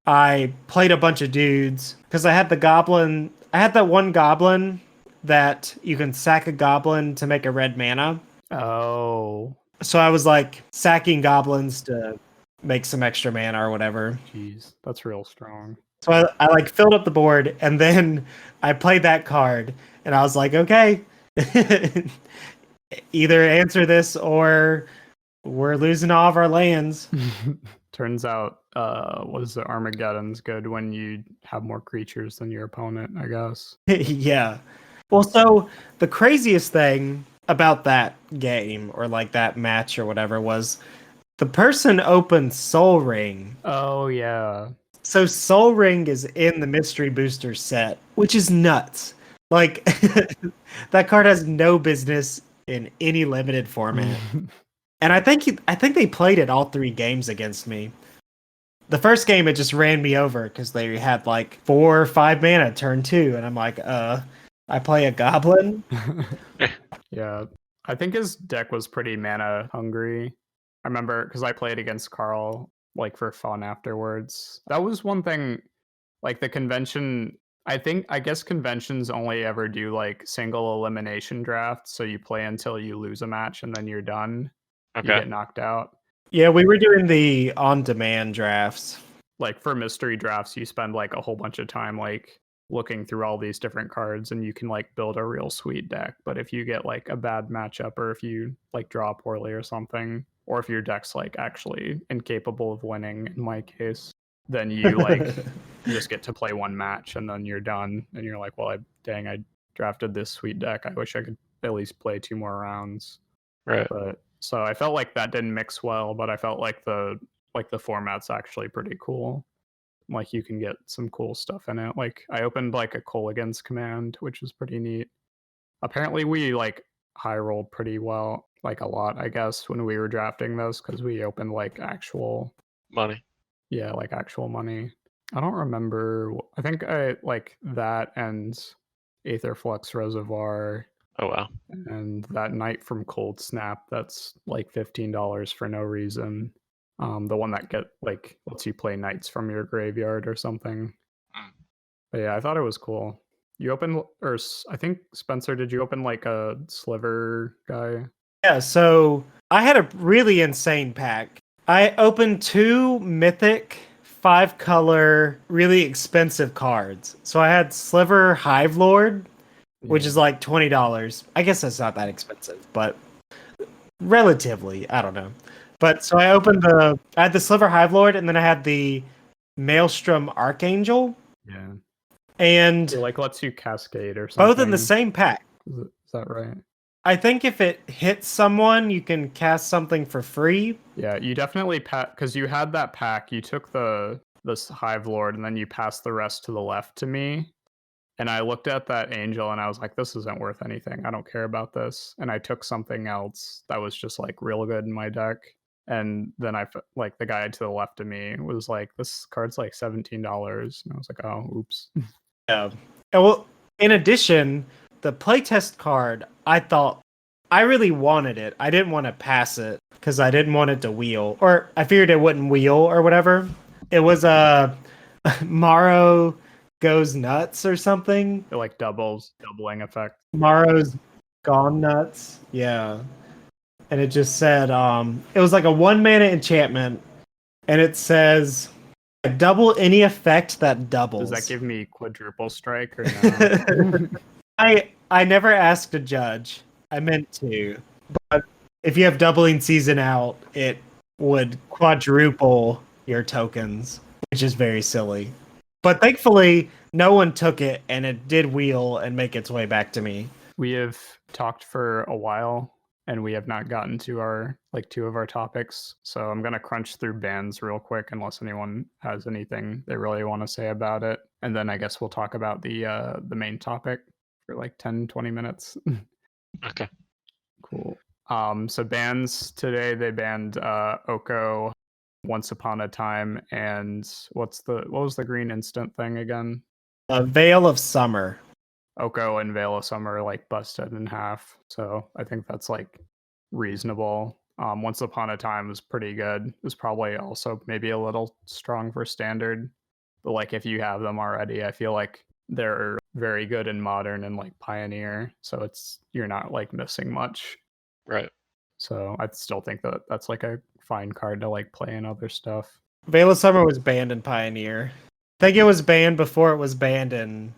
I played a bunch of dudes because I had the goblin. I had that one goblin that you can sack a goblin to make a red mana. Oh, So I was like sacking goblins to make some extra mana or whatever. jeez, that's real strong. So I like filled up the board, and then I played that card, and I was like, okay, either answer this or we're losing all of our lands. Turns out, what is the Armageddon's good when you have more creatures than your opponent, I guess. Yeah. Well, so the craziest thing about that game or like that match or whatever was the person opened Soul Ring. Oh yeah. So Soul Ring is in the Mystery Booster set, which is nuts. Like that card has no business in any limited format. And I think they played it all 3 games against me. The first game it just ran me over because they had like 4 or 5 mana turn 2, and I'm like, I play a goblin. Yeah, I think his deck was pretty mana hungry. I remember because I played against Carl like for fun afterwards. That was one thing, like the convention. I guess conventions only ever do like single elimination drafts, so you play until you lose a match and then you're done. You Okay. get knocked out. Yeah, we were doing the on-demand drafts. Like for mystery drafts, you spend like a whole bunch of time like looking through all these different cards and you can like build a real sweet deck. But if you get like a bad matchup or if you like draw poorly or something, or if your deck's like actually incapable of winning, in my case, then you like you just get to play one match and then you're done. And you're like, well, I drafted this sweet deck. I wish I could at least play 2 more rounds. Right. But so I felt like that didn't mix well, but I felt like the format's actually pretty cool. Like you can get some cool stuff in it. Like I opened like a Colligan's command, which was pretty neat. Apparently we like high rolled pretty well, like a lot, I guess, when we were drafting those because we opened like actual Money. like actual money. I don't remember. I think I like that and Aetherflux Reservoir Oh wow. and that Knight from Cold Snap that's like $15 for no reason. The one that lets you play knights from your graveyard or something. Mm. But yeah, I thought it was cool. You opened, or I think Spencer, did you open like a sliver guy? Yeah, so I had a really insane pack. I opened 2 mythic 5-color, really expensive cards. So I had Sliver Hive Lord, which is like $20. I guess that's not that expensive, but relatively, I don't know. But so I had the Sliver Hive Lord, and then I had the Maelstrom Archangel, Yeah. and It like lets you cascade or something. both in the same pack. Is that right? I think if it hits someone, you can cast something for free. Yeah, you definitely because you had that pack. You took this Hive Lord and then you passed the rest to the left to me. And I looked at that angel and I was like, this isn't worth anything. I don't care about this. And I took something else that was just like real good in my deck. And then like the guy to the left of me was like, this card's like $17. And I was like, oh, oops. Yeah. And well, in addition, the playtest card I thought I really wanted it. I didn't want to pass it because I didn't want it to wheel, or I feared it wouldn't wheel or whatever. It was Morrow Goes Nuts or something. It like doubling effect. Morrow's Gone Nuts. Yeah. And it just said it was like a 1 mana enchantment, and it says double any effect that doubles. Does that give me quadruple strike or no? I never asked a judge. I meant to. But if you have doubling season out, it would quadruple your tokens, which is very silly. But thankfully, no one took it, and it did wheel and make its way back to me. We have talked for a while, and we have not gotten to our two of our topics. So I'm gonna crunch through bans real quick, unless anyone has anything they really want to say about it, and then I guess we'll talk about the main topic for like 10-20 minutes. Okay. Cool. So bans today, they banned Oko, Once Upon a Time, and what was the green instant thing again? Veil of Summer. Oko and Veil of Summer like busted in half. So I think that's like reasonable. Once Upon a Time was pretty good. It was probably also maybe a little strong for standard. But like if you have them already, I feel like they're very good in modern and like pioneer. So you're not like missing much. Right. So I still think that that's like a fine card to like play in other stuff. Veil of Summer was banned in Pioneer. I think it was banned before it was banned in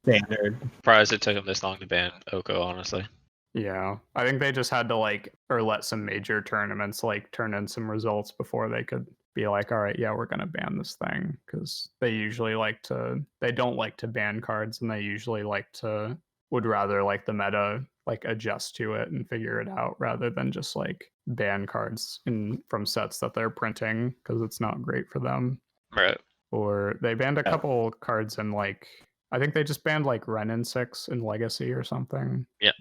Standard. Surprised it took them this long to ban Oko, honestly. Yeah, I think they just had to let some major tournaments turn in some results before they could be like, all right, yeah, we're gonna ban this thing, because they usually they don't like to ban cards, and they usually would rather the meta adjust to it and figure it out rather than just ban cards from sets that they're printing, because it's not great for them. Right. Or they banned a couple cards in I think they just banned Ren and 6 in Legacy or something. Yeah.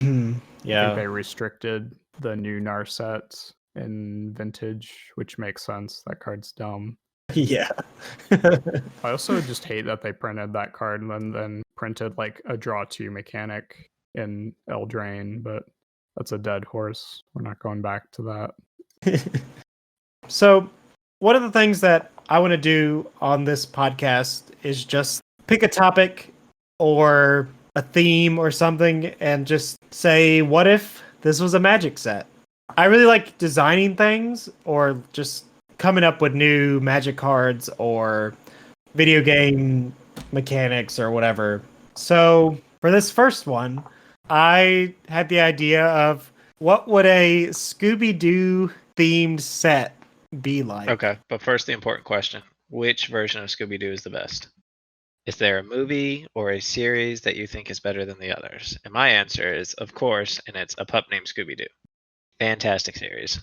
I think they restricted the new Narset in Vintage, which makes sense. That card's dumb. Yeah. I also just hate that they printed that card and then printed a draw 2 mechanic in Eldraine, but that's a dead horse. We're not going back to that. So one of the things that I want to do on this podcast is just pick a topic or a theme or something and just say, what if this was a Magic set? I really like designing things or just coming up with new Magic cards or video game mechanics or whatever. So for this first one, I had the idea of what would a Scooby-Doo themed set be like? Okay, but first the important question. Which version of Scooby-Doo is the best? Is there a movie or a series that you think is better than the others? And my answer is, of course, and it's A Pup Named Scooby-Doo. Fantastic series.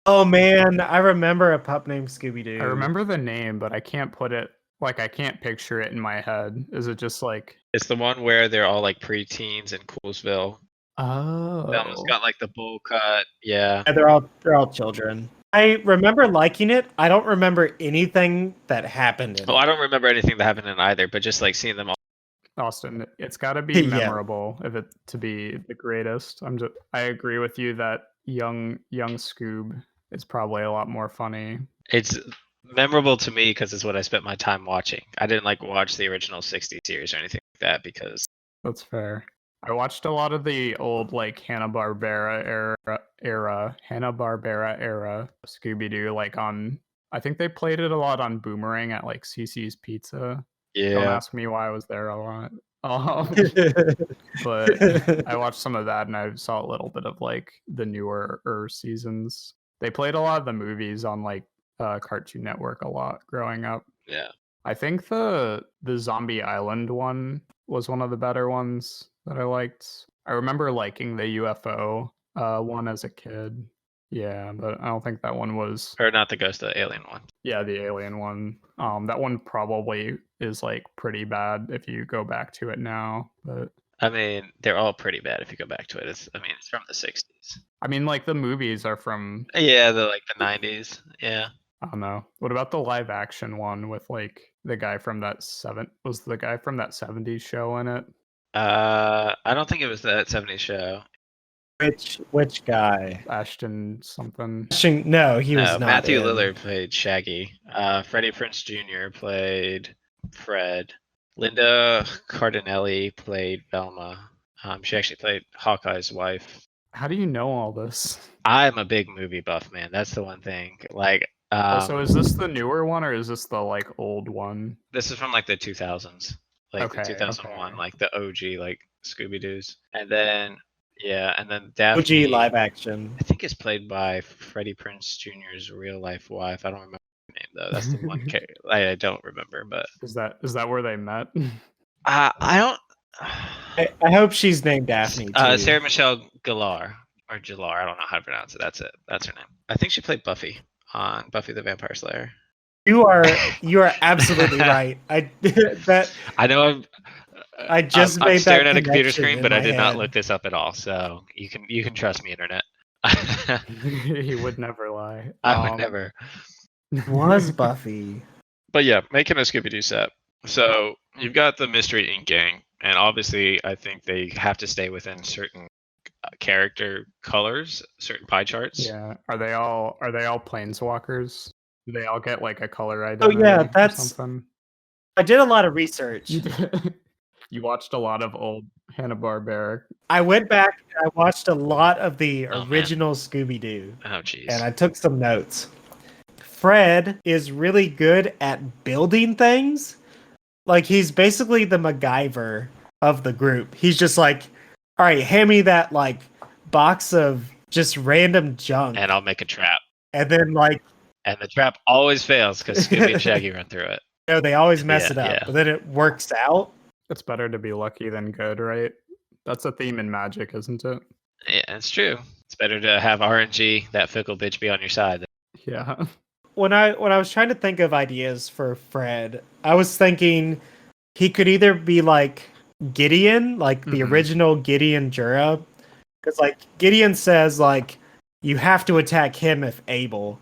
Oh man, I remember A Pup Named Scooby-Doo. I remember the name, but I can't put it, I can't picture it in my head. Is it just It's the one where they're all preteens in Coolsville. Oh. They almost got the bowl cut. Yeah. They're all children. I remember liking it. I don't remember anything that happened in it. I don't remember anything that happened in it either, but just seeing them all. Austin, it's got to be Yeah. memorable if it to be the greatest. I agree with you that young Scoob is probably a lot more funny. It's memorable to me because it's what I spent my time watching. I didn't watch the original 60 series or anything like that because that's fair. I watched a lot of the old Hanna-Barbera era Scooby-Doo on, I think they played it a lot on Boomerang at CC's Pizza. Yeah. Don't ask me why I was there a lot. But I watched some of that and I saw a little bit of the newer seasons. They played a lot of the movies on Cartoon Network a lot growing up. Yeah. I think the Zombie Island one was one of the better ones that I liked. I remember liking the UFO one as a kid. Yeah, but I don't think that one was... Or not the Ghost of the Alien one. Yeah, the Alien one. That one probably is pretty bad if you go back to it now, but... I mean, they're all pretty bad if you go back to it. It's from the 60s. I mean, the movies are from... Yeah, the 90s. Yeah. I don't know. What about the live action one with the guy from that was the guy from that 70s show in it? I don't think it was that 70s show. Which guy? Ashton something. No, he was No, not Matthew in. Lillard played Shaggy. Freddie Prinze Jr. played Fred. Linda Cardinelli played Velma. She actually played Hawkeye's wife. How do you know all this? I'm a big movie buff, man. That's the one thing. Like, Also, is this the newer one or is this the like old one? this is from like the 2000s, like the Okay, 2001, okay. like the OG, like Scooby Doo's. And then, yeah, and then OG Daphne, live action. I think is played by Freddie Prinze Jr.'s real life wife. I don't remember her name though. That's the one character I don't remember, but Is that where they met? I don't. I hope she's named Daphne too. Sarah Michelle Gellar or Gellar. I don't know how to pronounce it. That's it. That's her name. I think she played Buffy on Buffy the Vampire Slayer. You are absolutely right. I know I just I'm made staring that at a computer connection screen, in but I my did not head. look this up at all. So you can trust me, internet. He would never lie. I would never. Was Buffy. But yeah, making a Scooby Doo set. So you've got the Mystery Inc. gang, and obviously I think they have to stay within certain character colors, certain pie charts. Yeah. Are they all planeswalkers? Do they all get like a color Oh identity yeah, or that's. something? I did a lot of research. You watched a lot of old Hanna-Barbera. I went back and I watched a lot of the Oh, man. original Scooby Doo, Oh jeez. and I took some notes. Fred is really good at building things. Like he's basically the MacGyver of the group. He's just like, all right, hand me that like box of just random junk, And I'll make a trap. and then like, And the trap always fails because Scooby and Shaggy run through it. you know, they always mess Yeah, it up, yeah. but then it works out. It's better to be lucky than good, right? That's a theme in Magic, isn't it? Yeah, it's true. It's better to have RNG, that fickle bitch, be on your side. Yeah. When I was trying to think of ideas for Fred, I was thinking he could either be like Gideon, like the Mhm. original Gideon Jura, because like Gideon says like you have to attack him if able,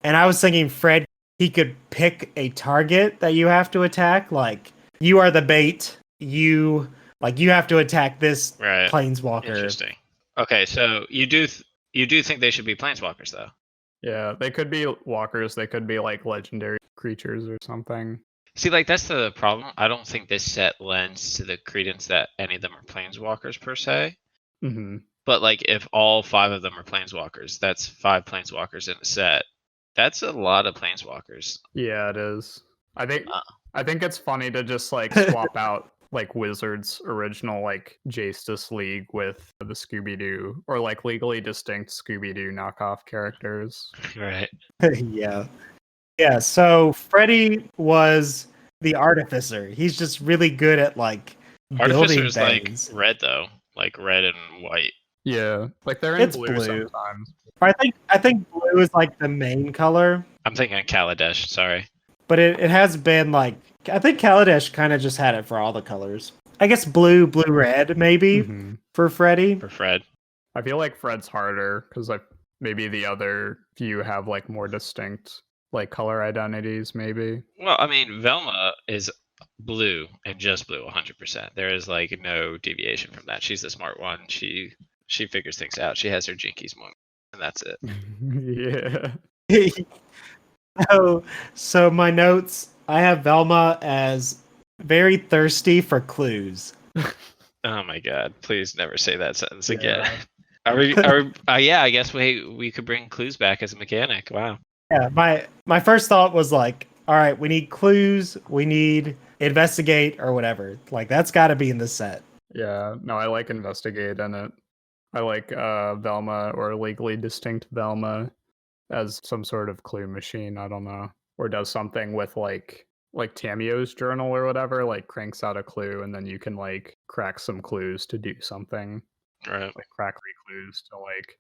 and I was thinking Fred, he could pick a target that you have to attack, like you are the bait, you have to attack this Right. planeswalker. Interesting. Okay, so you do think they should be planeswalkers though? Yeah, they could be walkers, they could be like legendary creatures or something. See, like that's the problem. I don't think this set lends to the credence that any of them are planeswalkers per se. Hmm. But like if all 5 of them are planeswalkers, that's 5 planeswalkers in a set. That's a lot of planeswalkers. Yeah, it is. I think Uh. I think it's funny to just like swap out like Wizards original like Justice League with the Scooby Doo or like legally distinct Scooby Doo knockoff characters. Right. Yeah. Yeah, so Freddy was the artificer. He's just really good at like building Artificer's like things. red though, like red and white. Yeah, like they're in It's blue, blue. sometimes. I think blue is like the main color, I'm thinking Kaladesh. Sorry. but it has been like I think Kaladesh kind of just had it for all the colors. I guess blue, red maybe Mhm. for Freddy. For Fred. I feel like Fred's harder because like maybe the other few have like more distinct like color identities. Maybe. Well, I mean, Velma is blue and just blue 100%. There is like no deviation from that. She's the smart one. She figures things out. She has her jinkies moment, and that's it. Yeah. So my notes, I have Velma as very thirsty for clues. Oh my god! Please never say that sentence Yeah. again. Are we? Yeah, I guess we could bring clues back as a mechanic. Wow. Yeah, my first thought was like, all right, we need clues, we need investigate or whatever. Like that's got to be in the set. Yeah. No, I like investigate in it. I like Velma or legally distinct Velma as some sort of clue machine. I don't know, or does something with like Tamio's journal or whatever. Like cranks out a clue, and then you can like crack some clues to do something. Right. Like crack 3 clues to like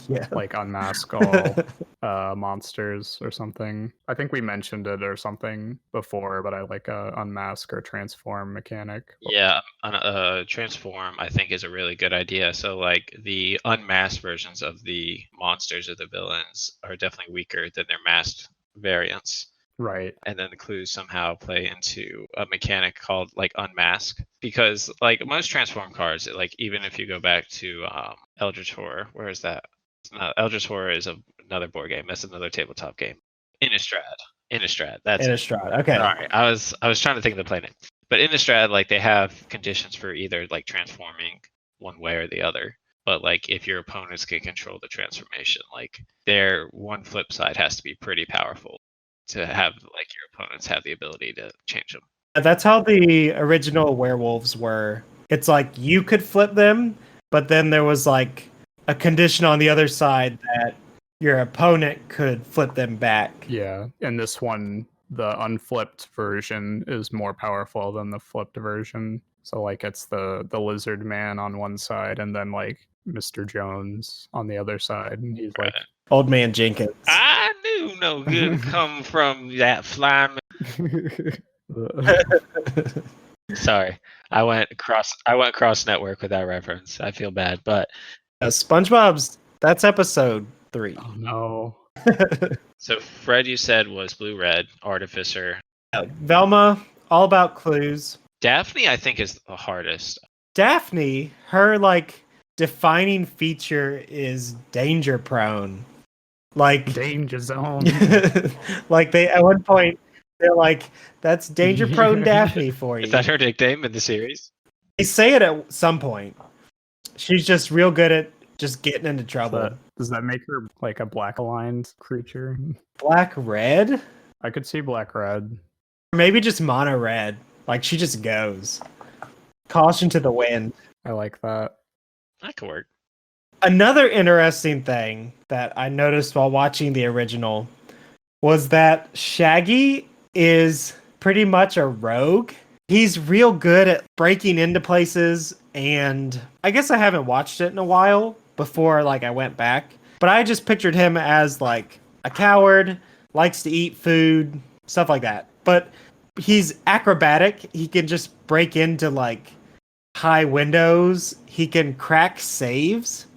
Yeah. like unmask all monsters or something. I think we mentioned it or something before, but I like a unmask or transform mechanic. Yeah, transform I think is a really good idea. So like the unmasked versions of the monsters or the villains are definitely weaker than their masked variants. Right. And then the clues somehow play into a mechanic called like unmask, because like most transform cards, like even if you go back to Eldritch Horror, where is that? No, Eldritch Horror is another board game. That's another tabletop game. Innistrad. That's it. Innistrad. Okay. Sorry, I was trying to think of the play name. But Innistrad, like they have conditions for either like transforming one way or the other. But like if your opponents can control the transformation, like their one flip side has to be pretty powerful to have like your opponents have the ability to change them. That's how the original werewolves were. It's like you could flip them, but then there was like a condition on the other side that your opponent could flip them back. Yeah. And this one, the unflipped version is more powerful than the flipped version. So like it's the lizard man on one side and then like Mr. Jones on the other side. And he's like Old Man Jenkins. I knew no good come from that fly. Sorry, I went cross network with that reference. I feel bad, but SpongeBob's. That's episode 3. Oh no. So Fred, you said was blue red artificer. Velma, all about clues. Daphne, I think, is the hardest. Daphne, her like defining feature is danger prone. Like Danger zone. like they at one point they're like, that's danger prone Daphne for you. Is that her nickname in the series? They say it at some point. She's just real good at just getting into trouble. Does that make her like a black aligned creature? Black red? I could see black red. Or maybe just mono red. Like she just goes. Caution to the wind. I like that. That could work. Another interesting thing that I noticed while watching the original was that Shaggy is pretty much a rogue. He's real good at breaking into places, and I guess I haven't watched it in a while before like I went back, but I just pictured him as like a coward, likes to eat food, stuff like that. But he's acrobatic. He can just break into like high windows. He can crack saves.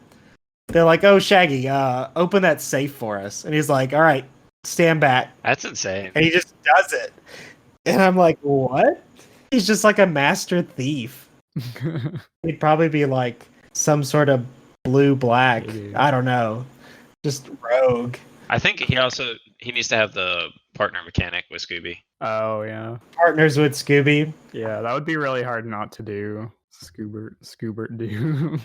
They're like, "Oh, Shaggy, open that safe for us." And he's like, "All right, stand back." That's insane. And he just does it. And I'm like, "What?" He's just like a master thief. He'd probably be like some sort of blue-black. I don't know. Just rogue. I think he needs to have the partner mechanic with Scooby. Oh yeah. Partners with Scooby. Yeah, that would be really hard not to do. Scoobert do.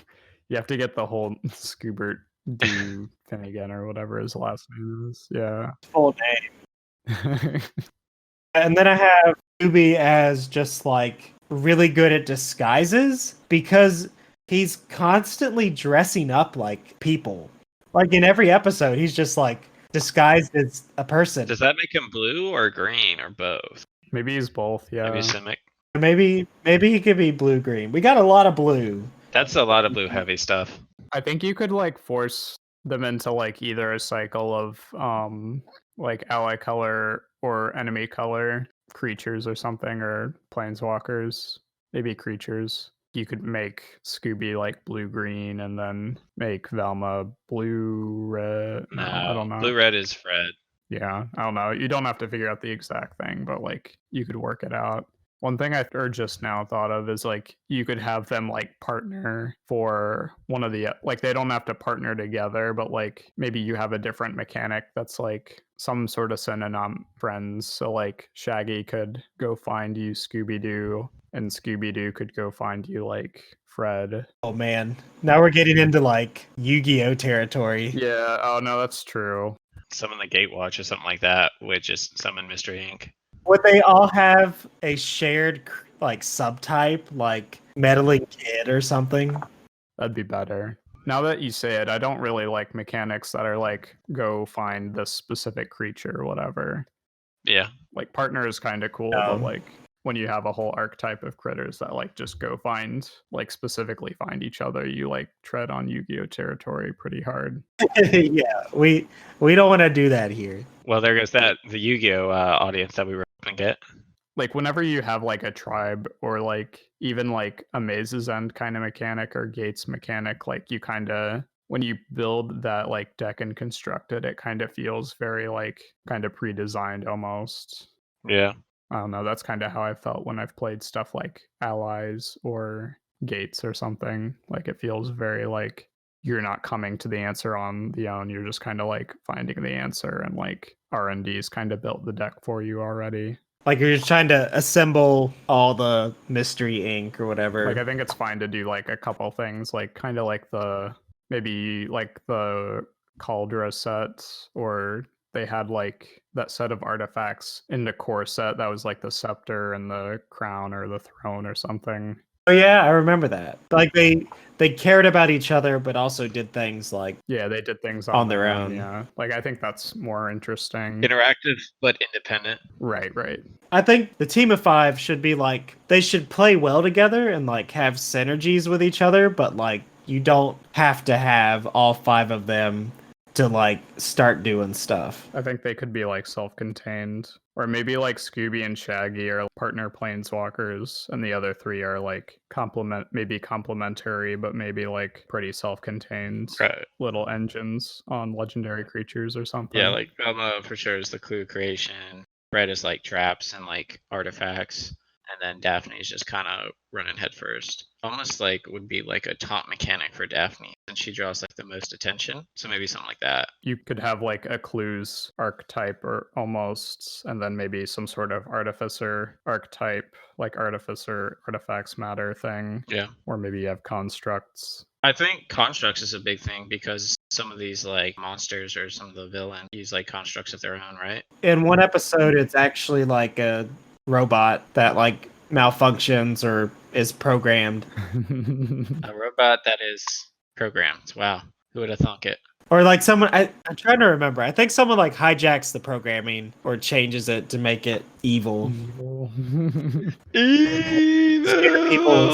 You have to get the whole Scoobert do Finnegan or whatever his last name is. Yeah. Full name. And then I have Scooby as just like really good at disguises because he's constantly dressing up like people. Like in every episode, he's just like disguised as a person. Does that make him blue or green or both? Maybe he's both, yeah. Maybe Simic. Maybe he could be blue-green. We got a lot of blue. That's a lot of blue heavy stuff. I think you could like force them into like either a cycle of like ally color or enemy color creatures or something, or planeswalkers. Maybe creatures. You could make Scooby like blue green and then make Velma blue red. No, I don't know. Blue red is Fred. Yeah, I don't know. You don't have to figure out the exact thing, but like you could work it out. One thing I just now thought of is like you could have them like partner for one of the like they don't have to partner together, but like maybe you have a different mechanic that's like some sort of synonym friends. So like Shaggy could go find you Scooby Doo, and Scooby Doo could go find you like Fred. Oh man, now we're getting into like Yu-Gi-Oh territory. Yeah. Oh no, that's true. Summon the Gatewatch or something like that, which is summon Mystery Inc. Would they all have a shared like subtype, like meddling kid or something? That'd be better. Now that you say it, I don't really like mechanics that are like go find this specific creature or whatever. Yeah. Like partner is kind of cool, but like when you have a whole archetype of critters that like just go find like specifically find each other, you like tread on Yu-Gi-Oh territory pretty hard. Yeah, we don't want to do that here. Well, there goes the Yu-Gi-Oh audience that we were going to get. Like whenever you have like a tribe or like even like a Maze's End kind of mechanic or Gates mechanic, like you kind of when you build that like deck and construct it, it kind of feels very like kind of pre-designed almost. Yeah. I don't know. That's kind of how I felt when I've played stuff like Allies or Gates or something. Like it feels very like you're not coming to the answer on the own. You're just kind of like finding the answer, and like R&D's kind of built the deck for you already. Like you're just trying to assemble all the mystery ink or whatever. Like I think it's fine to do like a couple things, like kind of like maybe like the Cauldra set, or they had like that set of artifacts in the core set that was like the scepter and the crown or the throne or something. Oh yeah, I remember that. Like they cared about each other, but also did things like Yeah, they did things on their own. Yeah, like I think that's more interesting. Interactive but independent. Right. I think the team of 5 should be like they should play well together and like have synergies with each other, but like you don't have to have all 5 of them to like start doing stuff. I think they could be like self-contained, or maybe like Scooby and Shaggy are partner planeswalkers, and the other 3 are like complementary, but maybe like pretty self-contained Right. little engines on legendary creatures or something. Yeah, like Velma for sure is the clue creation. Red is like traps and like artifacts. And then Daphne is just kind of running headfirst. Almost like would be like a top mechanic for Daphne, and she draws like the most attention. So maybe something like that. You could have like a clues archetype or almost, and then maybe some sort of artificer archetype, like artificer artifacts matter thing. Yeah. Or maybe you have constructs. I think constructs is a big thing because some of these like monsters or some of the villains use like constructs of their own, right? In one episode, it's actually like a robot that like malfunctions or is programmed. A robot that is programmed. Wow. Who would have thunk it? Or like someone, I'm trying to remember. I think someone like hijacks the programming or changes it to make it evil.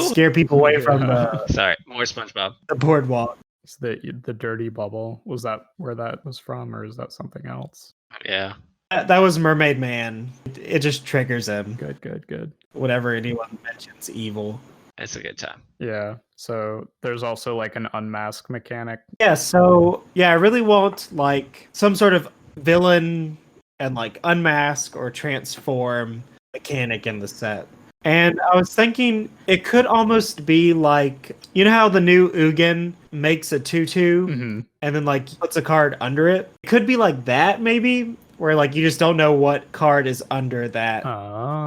Scare people away from Sorry, more SpongeBob. the boardwalk. It's the dirty bubble. Was that where that was from, or is that something else? Yeah. That was Mermaid Man. It just triggers him. Good. Whatever anyone mentions evil. It's a good time. Yeah. So there's also like an unmask mechanic. Yeah, so I really want like some sort of villain and like unmask or transform mechanic in the set. And I was thinking it could almost be like, you know how the new Ugin makes a 2/2 Mm-hmm. and then like puts a card under it? It could be like that maybe, where like you just don't know what card is under that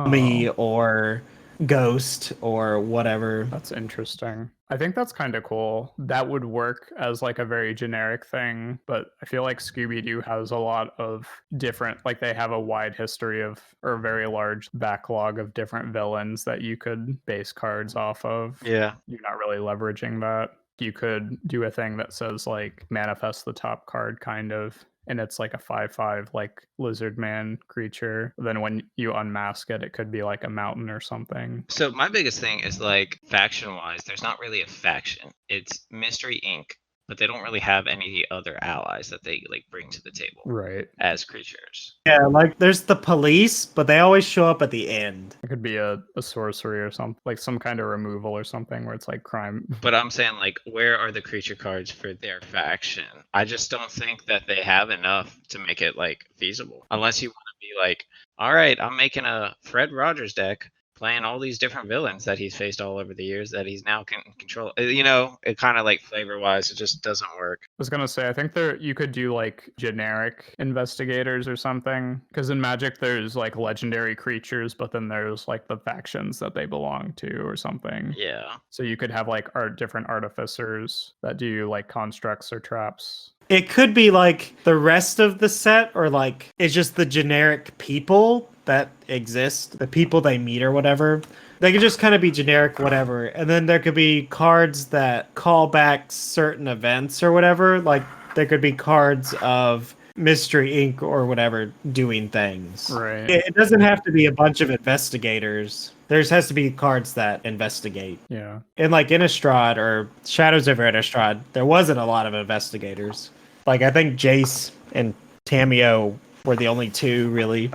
me or ghost or whatever. That's interesting. I think that's kind of cool. That would work as like a very generic thing, but I feel like Scooby-Doo has a lot of different, like they have a wide history of, or a very large backlog of different villains that you could base cards off of. Yeah. You're not really leveraging that. You could do a thing that says like manifest the top card kind of, and it's like a 5/5 like lizard man creature. Then when you unmask it, it could be like a mountain or something. So my biggest thing is like faction wise, there's not really a faction. It's Mystery Inc., but they don't really have any other allies that they like bring to the table Right. as creatures. Yeah, like there's the police, but they always show up at the end. It could be a sorcery or something, like some kind of removal or something where it's like crime. But I'm saying like where are the creature cards for their faction? I just don't think that they have enough to make it like feasible. Unless you want to be like, all right, I'm making a Fred Rogers deck playing all these different villains that he's faced all over the years that he's now can control. You know, it kind of like flavor wise, it just doesn't work. I was gonna say, I think you could do like generic investigators or something, because in Magic there's like legendary creatures, but then there's like the factions that they belong to or something. Yeah. So you could have like different artificers that do like constructs or traps. It could be like the rest of the set, or like it's just the generic people that exist, the people they meet or whatever. They could just kind of be generic whatever. And then there could be cards that call back certain events or whatever. Like there could be cards of Mystery Inc. or whatever doing things. Right. It doesn't have to be a bunch of investigators. There has to be cards that investigate. Yeah. And like Innistrad or Shadows over Innistrad, there wasn't a lot of investigators. Like I think Jace and Tamio were the only two really.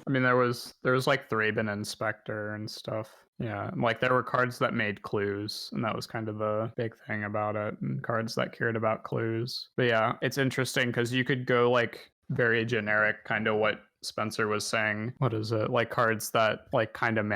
I mean, there was like Thraben and Spectre and stuff. Yeah, and, like there were cards that made clues, and that was kind of the big thing about it, and cards that cared about clues. But yeah, it's interesting because you could go like very generic, kind of what Spencer was saying. What is it? Like cards that like kind of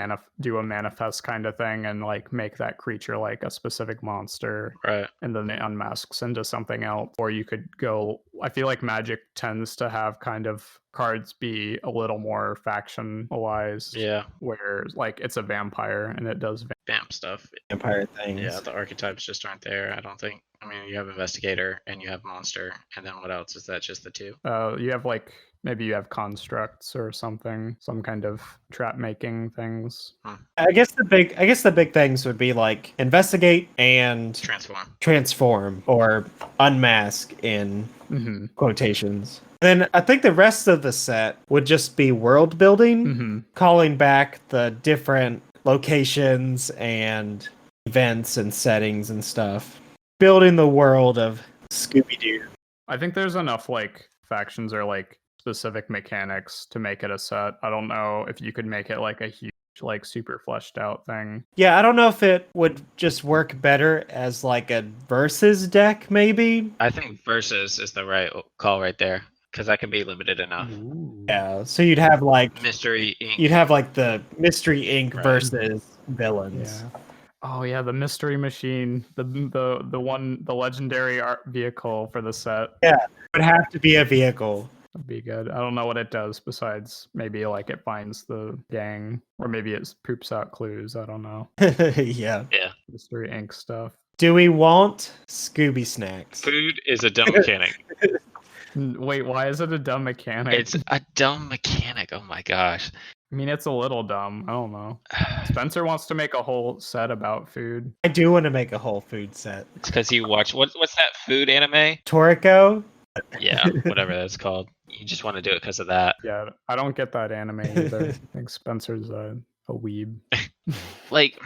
do a manifest kind of thing and like make that creature like a specific monster, Right. and then it unmasks into something else. Or you could go, I feel like Magic tends to have kind of cards be a little more factionalized, Yeah. where like it's a vampire and it does Vamp stuff. Vampire things. Yeah, the archetypes just aren't there, I don't think. I mean, you have investigator and you have monster, and then what else? Is that just the two? you have like maybe you have constructs or something, some kind of trap making things. I guess the big things would be like investigate and Transform. or unmask in Mm-hmm. quotations. Then I think the rest of the set would just be world building, Mm-hmm. calling back the different locations and events and settings and stuff. Building the world of Scooby-Doo. I think there's enough like factions or like specific mechanics to make it a set. I don't know if you could make it like a huge, like super fleshed out thing. Yeah, I don't know if it would just work better as like a versus deck, maybe. I think versus is the right call right there, because that can be limited enough. Ooh. Yeah, so you'd have like Mystery Inc. you'd have like the Mystery Inc. Right. versus villains. Yeah. Oh yeah, the mystery machine, the legendary art vehicle for the set. It would have to be a vehicle. That'd be good. I don't know what it does besides maybe like it finds the gang, or maybe it poops out clues. I don't know. Yeah. Yeah. Mystery Inc. stuff. Do we want Scooby snacks? Food is a dumb mechanic. Wait, why is it a dumb mechanic? It's a dumb mechanic. Oh my gosh. I mean, it's a little dumb. I don't know. Spencer wants to make a whole set about food. I do want to make a whole food set. It's because you watch what's that food anime? Toriko? Yeah, whatever that's called. You just want to do it because of that. Yeah, I don't get that anime either. I think Spencer's a weeb. Like,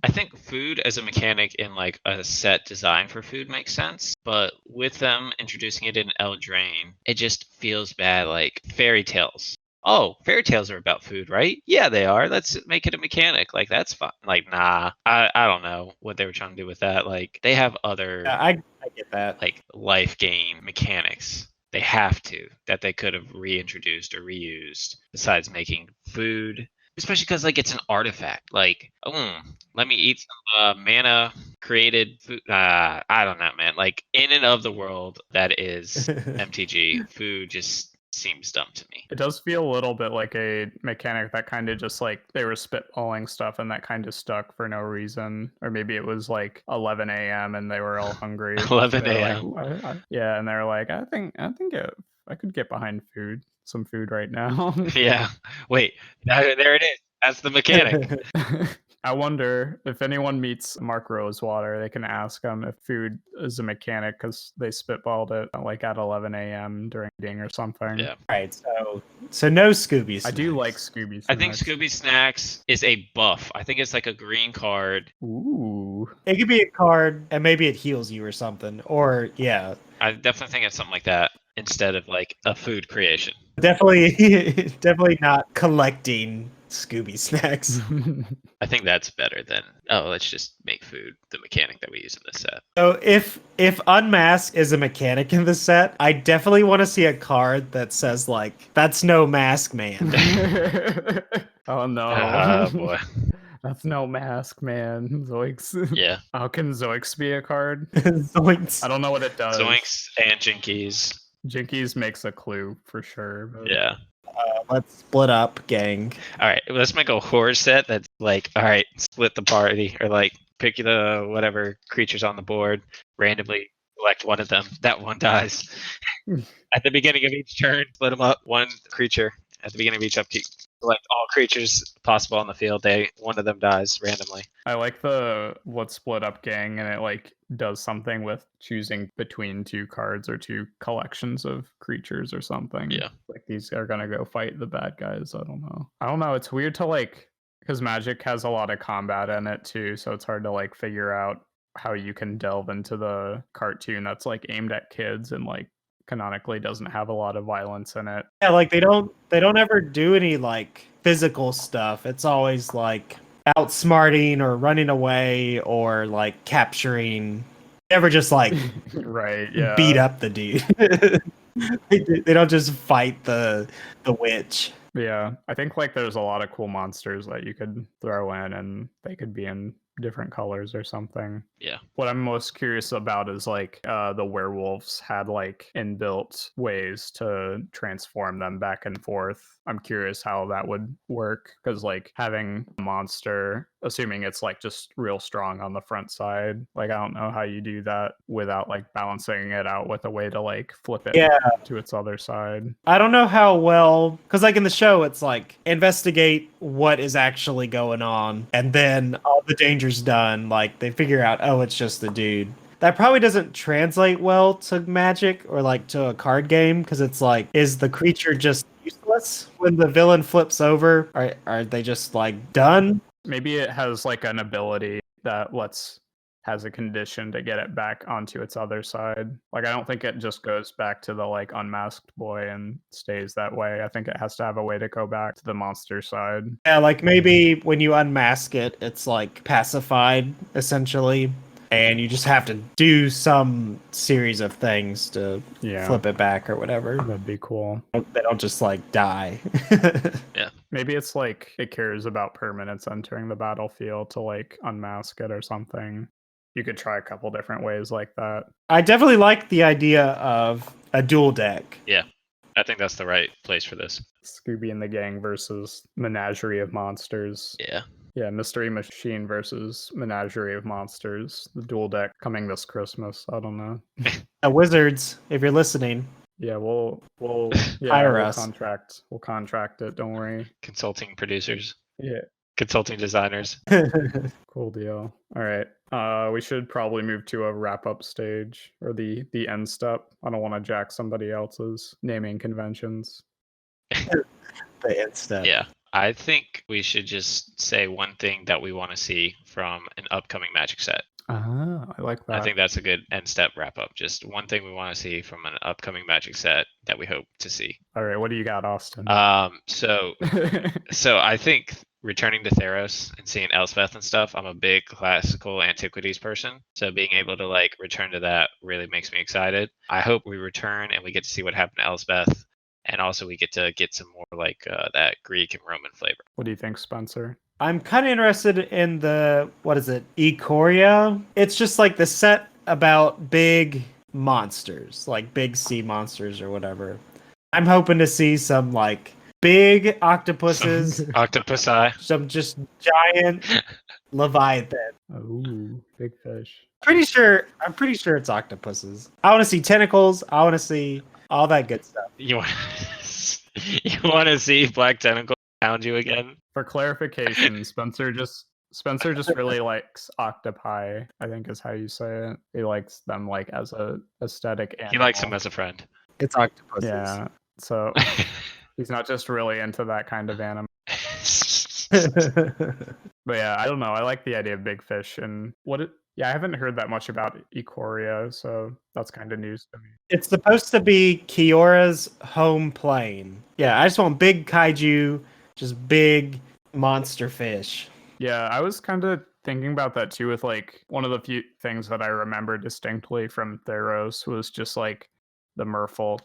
I think food as a mechanic in like a set design for food makes sense, but with them introducing it in Eldraine, it just feels bad. Like fairy tales. Oh, fairy tales are about food, right? Yeah, they are. Let's make it a mechanic. Like that's fine. Like, nah, I don't know what they were trying to do with that. Like they have other I get that. like life gain mechanics. They have to that they could have reintroduced or reused besides making food, especially because like it's an artifact. Like, let me eat some mana created food. I don't know, man. Like in and of the world that is MTG, food just seems dumb to me. It does feel a little bit like a mechanic that kind of just like they were spitballing stuff and that kind of stuck for no reason. Or maybe it was like 11 a.m. and they were all hungry. 11 a.m. a.m. Yeah, and they're like, I think I could get behind some food right now. Yeah. Wait. There it is. That's the mechanic. I wonder if anyone meets Mark Rosewater, they can ask him if food is a mechanic because they spitballed it like at 11 a.m. during ding or something. Yeah. Right, so no Scooby snacks. I do like Scooby snacks. I think Scooby Snacks is a buff. I think it's like a green card. Ooh. It could be a card, and maybe it heals you or something. Or, yeah. I definitely think it's something like that instead of like a food creation. Definitely not collecting Scooby snacks. I think that's better than, let's just make food the mechanic that we use in this set. So if unmask is a mechanic in the set, I definitely want to see a card that says like, that's no mask man. Oh no. Oh boy. That's no mask, man. Zoinks. Yeah. How can Zoinks be a card? Zoinks. I don't know what it does. Zoinks and Jinkies. Jinkies makes a clue for sure. But... Yeah. Let's split up, gang. All right, let's make a horror set that's like, all right, split the party, or like pick the whatever creatures on the board, randomly select one of them. That one dies. At the beginning of each turn, split them up. One creature at the beginning of each upkeep. Select all creatures possible on the field. One of them dies randomly. I like the let's split up gang, and it like does something with choosing between two cards or two collections of creatures or something. Yeah. Like these are gonna go fight the bad guys. I don't know. It's weird to like, because Magic has a lot of combat in it too, so it's hard to like figure out how you can delve into the cartoon that's like aimed at kids and like canonically doesn't have a lot of violence in it. Yeah, like they don't ever do any like physical stuff. It's always like outsmarting or running away or like capturing. Never just like Right, yeah. beat up the dude. They don't just fight the witch. Yeah, I think like there's a lot of cool monsters that you could throw in, and they could be in different colors or something. Yeah. What I'm most curious about is like the werewolves had like inbuilt ways to transform them back and forth. I'm curious how that would work, because like having a monster, assuming it's like just real strong on the front side, like I don't know how you do that without like balancing it out with a way to like flip it Yeah. to its other side. I don't know how well, because like in the show, it's like investigate what is actually going on, and then all the danger's done. Like they figure out, oh, it's just the dude. That probably doesn't translate well to Magic or like to a card game, because it's like, is the creature just useless when the villain flips over? Are they just like done? Maybe it has like an ability that has a condition to get it back onto its other side. Like I don't think it just goes back to the like unmasked boy and stays that way. I think it has to have a way to go back to the monster side. Yeah, like maybe when you unmask it, it's like pacified essentially, and you just have to do some series of things to flip it back or whatever. That'd be cool. They don't just like die. Yeah. Maybe it's like it cares about permanence entering the battlefield to like unmask it or something. You could try a couple different ways like that. I definitely like the idea of a dual deck. Yeah. I think that's the right place for this. Scooby and the Gang versus Menagerie of Monsters. Yeah. Yeah, Mystery Machine versus Menagerie of Monsters. The dual deck coming this Christmas. I don't know. Wizards, if you're listening. Yeah, we'll hire us. We'll contract it. Don't worry. Consulting producers. Yeah. Consulting designers. Cool deal. All right. We should probably move to a wrap up stage, or the end step. I don't want to jack somebody else's naming conventions. The end step. Yeah. I think we should just say one thing that we want to see from an upcoming Magic set. Ah, I like that. I think that's a good end step wrap up. Just one thing we want to see from an upcoming Magic set that we hope to see. All right, what do you got, Austin? So I think returning to Theros and seeing Elspeth and stuff, I'm a big classical antiquities person. So being able to like return to that really makes me excited. I hope we return and we get to see what happened to Elspeth. And also we get to get some more like that Greek and Roman flavor. What do you think, Spencer? I'm kind of interested in the, what is it, Ikoria? It's just like the set about big monsters, like big sea monsters or whatever. I'm hoping to see some like big octopuses. Octopusi. Some just giant Leviathan. Ooh, big fish. I'm pretty sure it's octopuses. I want to see tentacles. I want to see all that good stuff. You want to see Black Tentacle pound you again? For clarification, Spencer just really likes octopi, I think is how you say it. He likes them like as a aesthetic animal. He likes them as a friend. It's octopuses. Yeah. So he's not just really into that kind of animal. But yeah, I don't know. I like the idea of big fish, and I haven't heard that much about Ikoria, so that's kind of news to me. It's supposed to be Kiora's home plane. Yeah, I just want big kaiju, just big monster fish. Yeah, I was kind of thinking about that too, with like one of the few things that I remember distinctly from Theros was just like the merfolk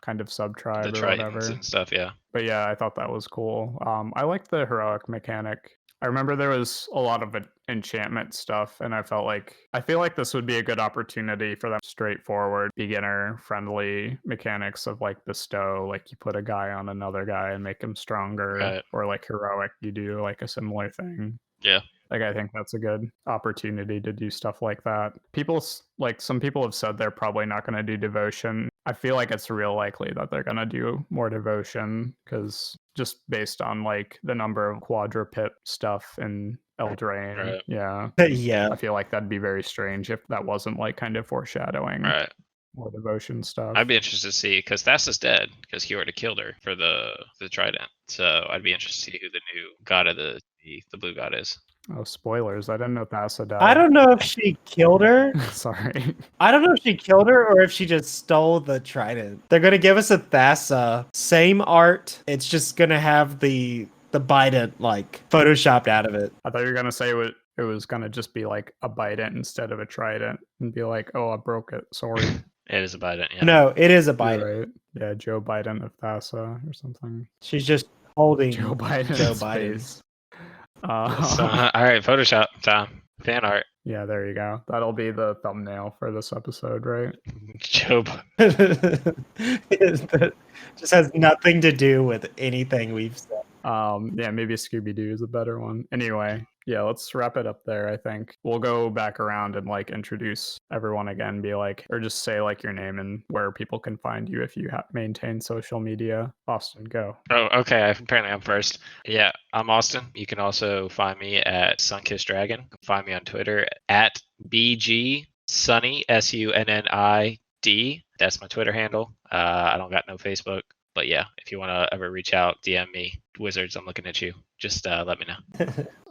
kind of sub-tribe the or Tritons whatever. And stuff, yeah. But yeah, I thought that was cool. I liked the heroic mechanic. I remember there was a lot of enchantment stuff, and I feel like this would be a good opportunity for them straightforward, beginner-friendly mechanics of like bestow, like you put a guy on another guy and make him stronger, Right. or like heroic, you do like a similar thing. Yeah. Like I think that's a good opportunity to do stuff like that. Some people have said they're probably not going to do devotion. I feel like it's real likely that they're going to do more devotion, because just based on like the number of quadruped stuff in Eldraine. Right. Yeah. Yeah. I feel like that'd be very strange if that wasn't like kind of foreshadowing more devotion stuff. I'd be interested to see, because Thassa's dead, because he already killed her for the trident. So I'd be interested to see who the new god of the blue god is. Oh, spoilers. I didn't know Thassa died. I don't know if she killed her. Sorry. I don't know if she killed her or if she just stole the trident. They're going to give us a Thassa. Same art. It's just going to have the the Biden like photoshopped out of it. I thought you were gonna say it was gonna just be like a Bident instead of a Trident, and be like, "Oh, I broke it. Sorry." It is a Biden, yeah. No, it is a You're Biden. right. Yeah, Joe Biden of Thassa or something. She's just holding Joe Biden. Joe Biden. Face. So, all right, Photoshop time. Fan art. Yeah, there you go. That'll be the thumbnail for this episode, right? Joe. Just has nothing to do with anything we've said. Yeah, maybe Scooby Doo is a better one. Anyway, yeah, let's wrap it up there. I think we'll go back around and like introduce everyone again, be like, or just say like your name and where people can find you if you maintain social media. Austin, go. Oh, okay. Apparently, I'm first. Yeah, I'm Austin. You can also find me at Sunkissed Dragon. You can find me on Twitter at BG Sunny SUNNID. That's my Twitter handle. I don't got no Facebook. But yeah, if you want to ever reach out, DM me. Wizards, I'm looking at you. Just let me know.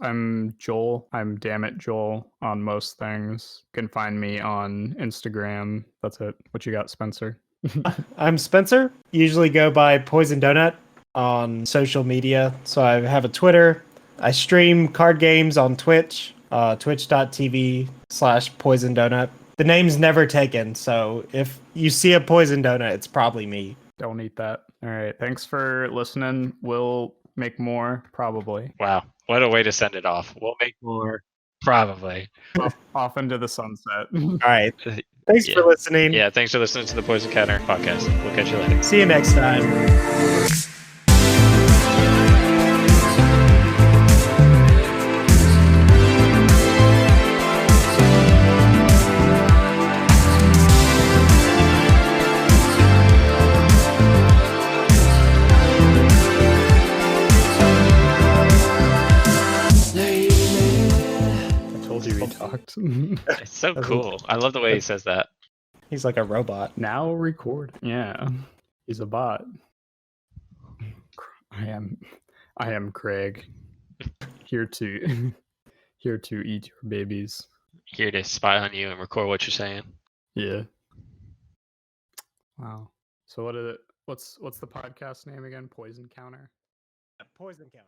I'm Joel. I'm Damn It Joel on most things. You can find me on Instagram. That's it. What you got, Spencer? I'm Spencer. Usually go by Poison Donut on social media. So I have a Twitter. I stream card games on Twitch, twitch.tv/Poison Donut. The name's never taken, so if you see a Poison Donut, it's probably me. Don't eat that. All right. Thanks for listening. We'll make more, probably. Wow, what a way to send it off. We'll make more, probably. Off into the sunset. All right. Thanks for listening. Yeah, thanks for listening to the Poison Counter podcast. We'll catch you later. See you next time. Talked. It's so cool. I love the way he says that. He's like a robot. Now record. Yeah, he's a bot. I am Craig. Here to eat your babies. Here to spy on you and record what you're saying. Yeah. Wow. So what is it? What's the podcast name again? Poison Counter. Poison Counter.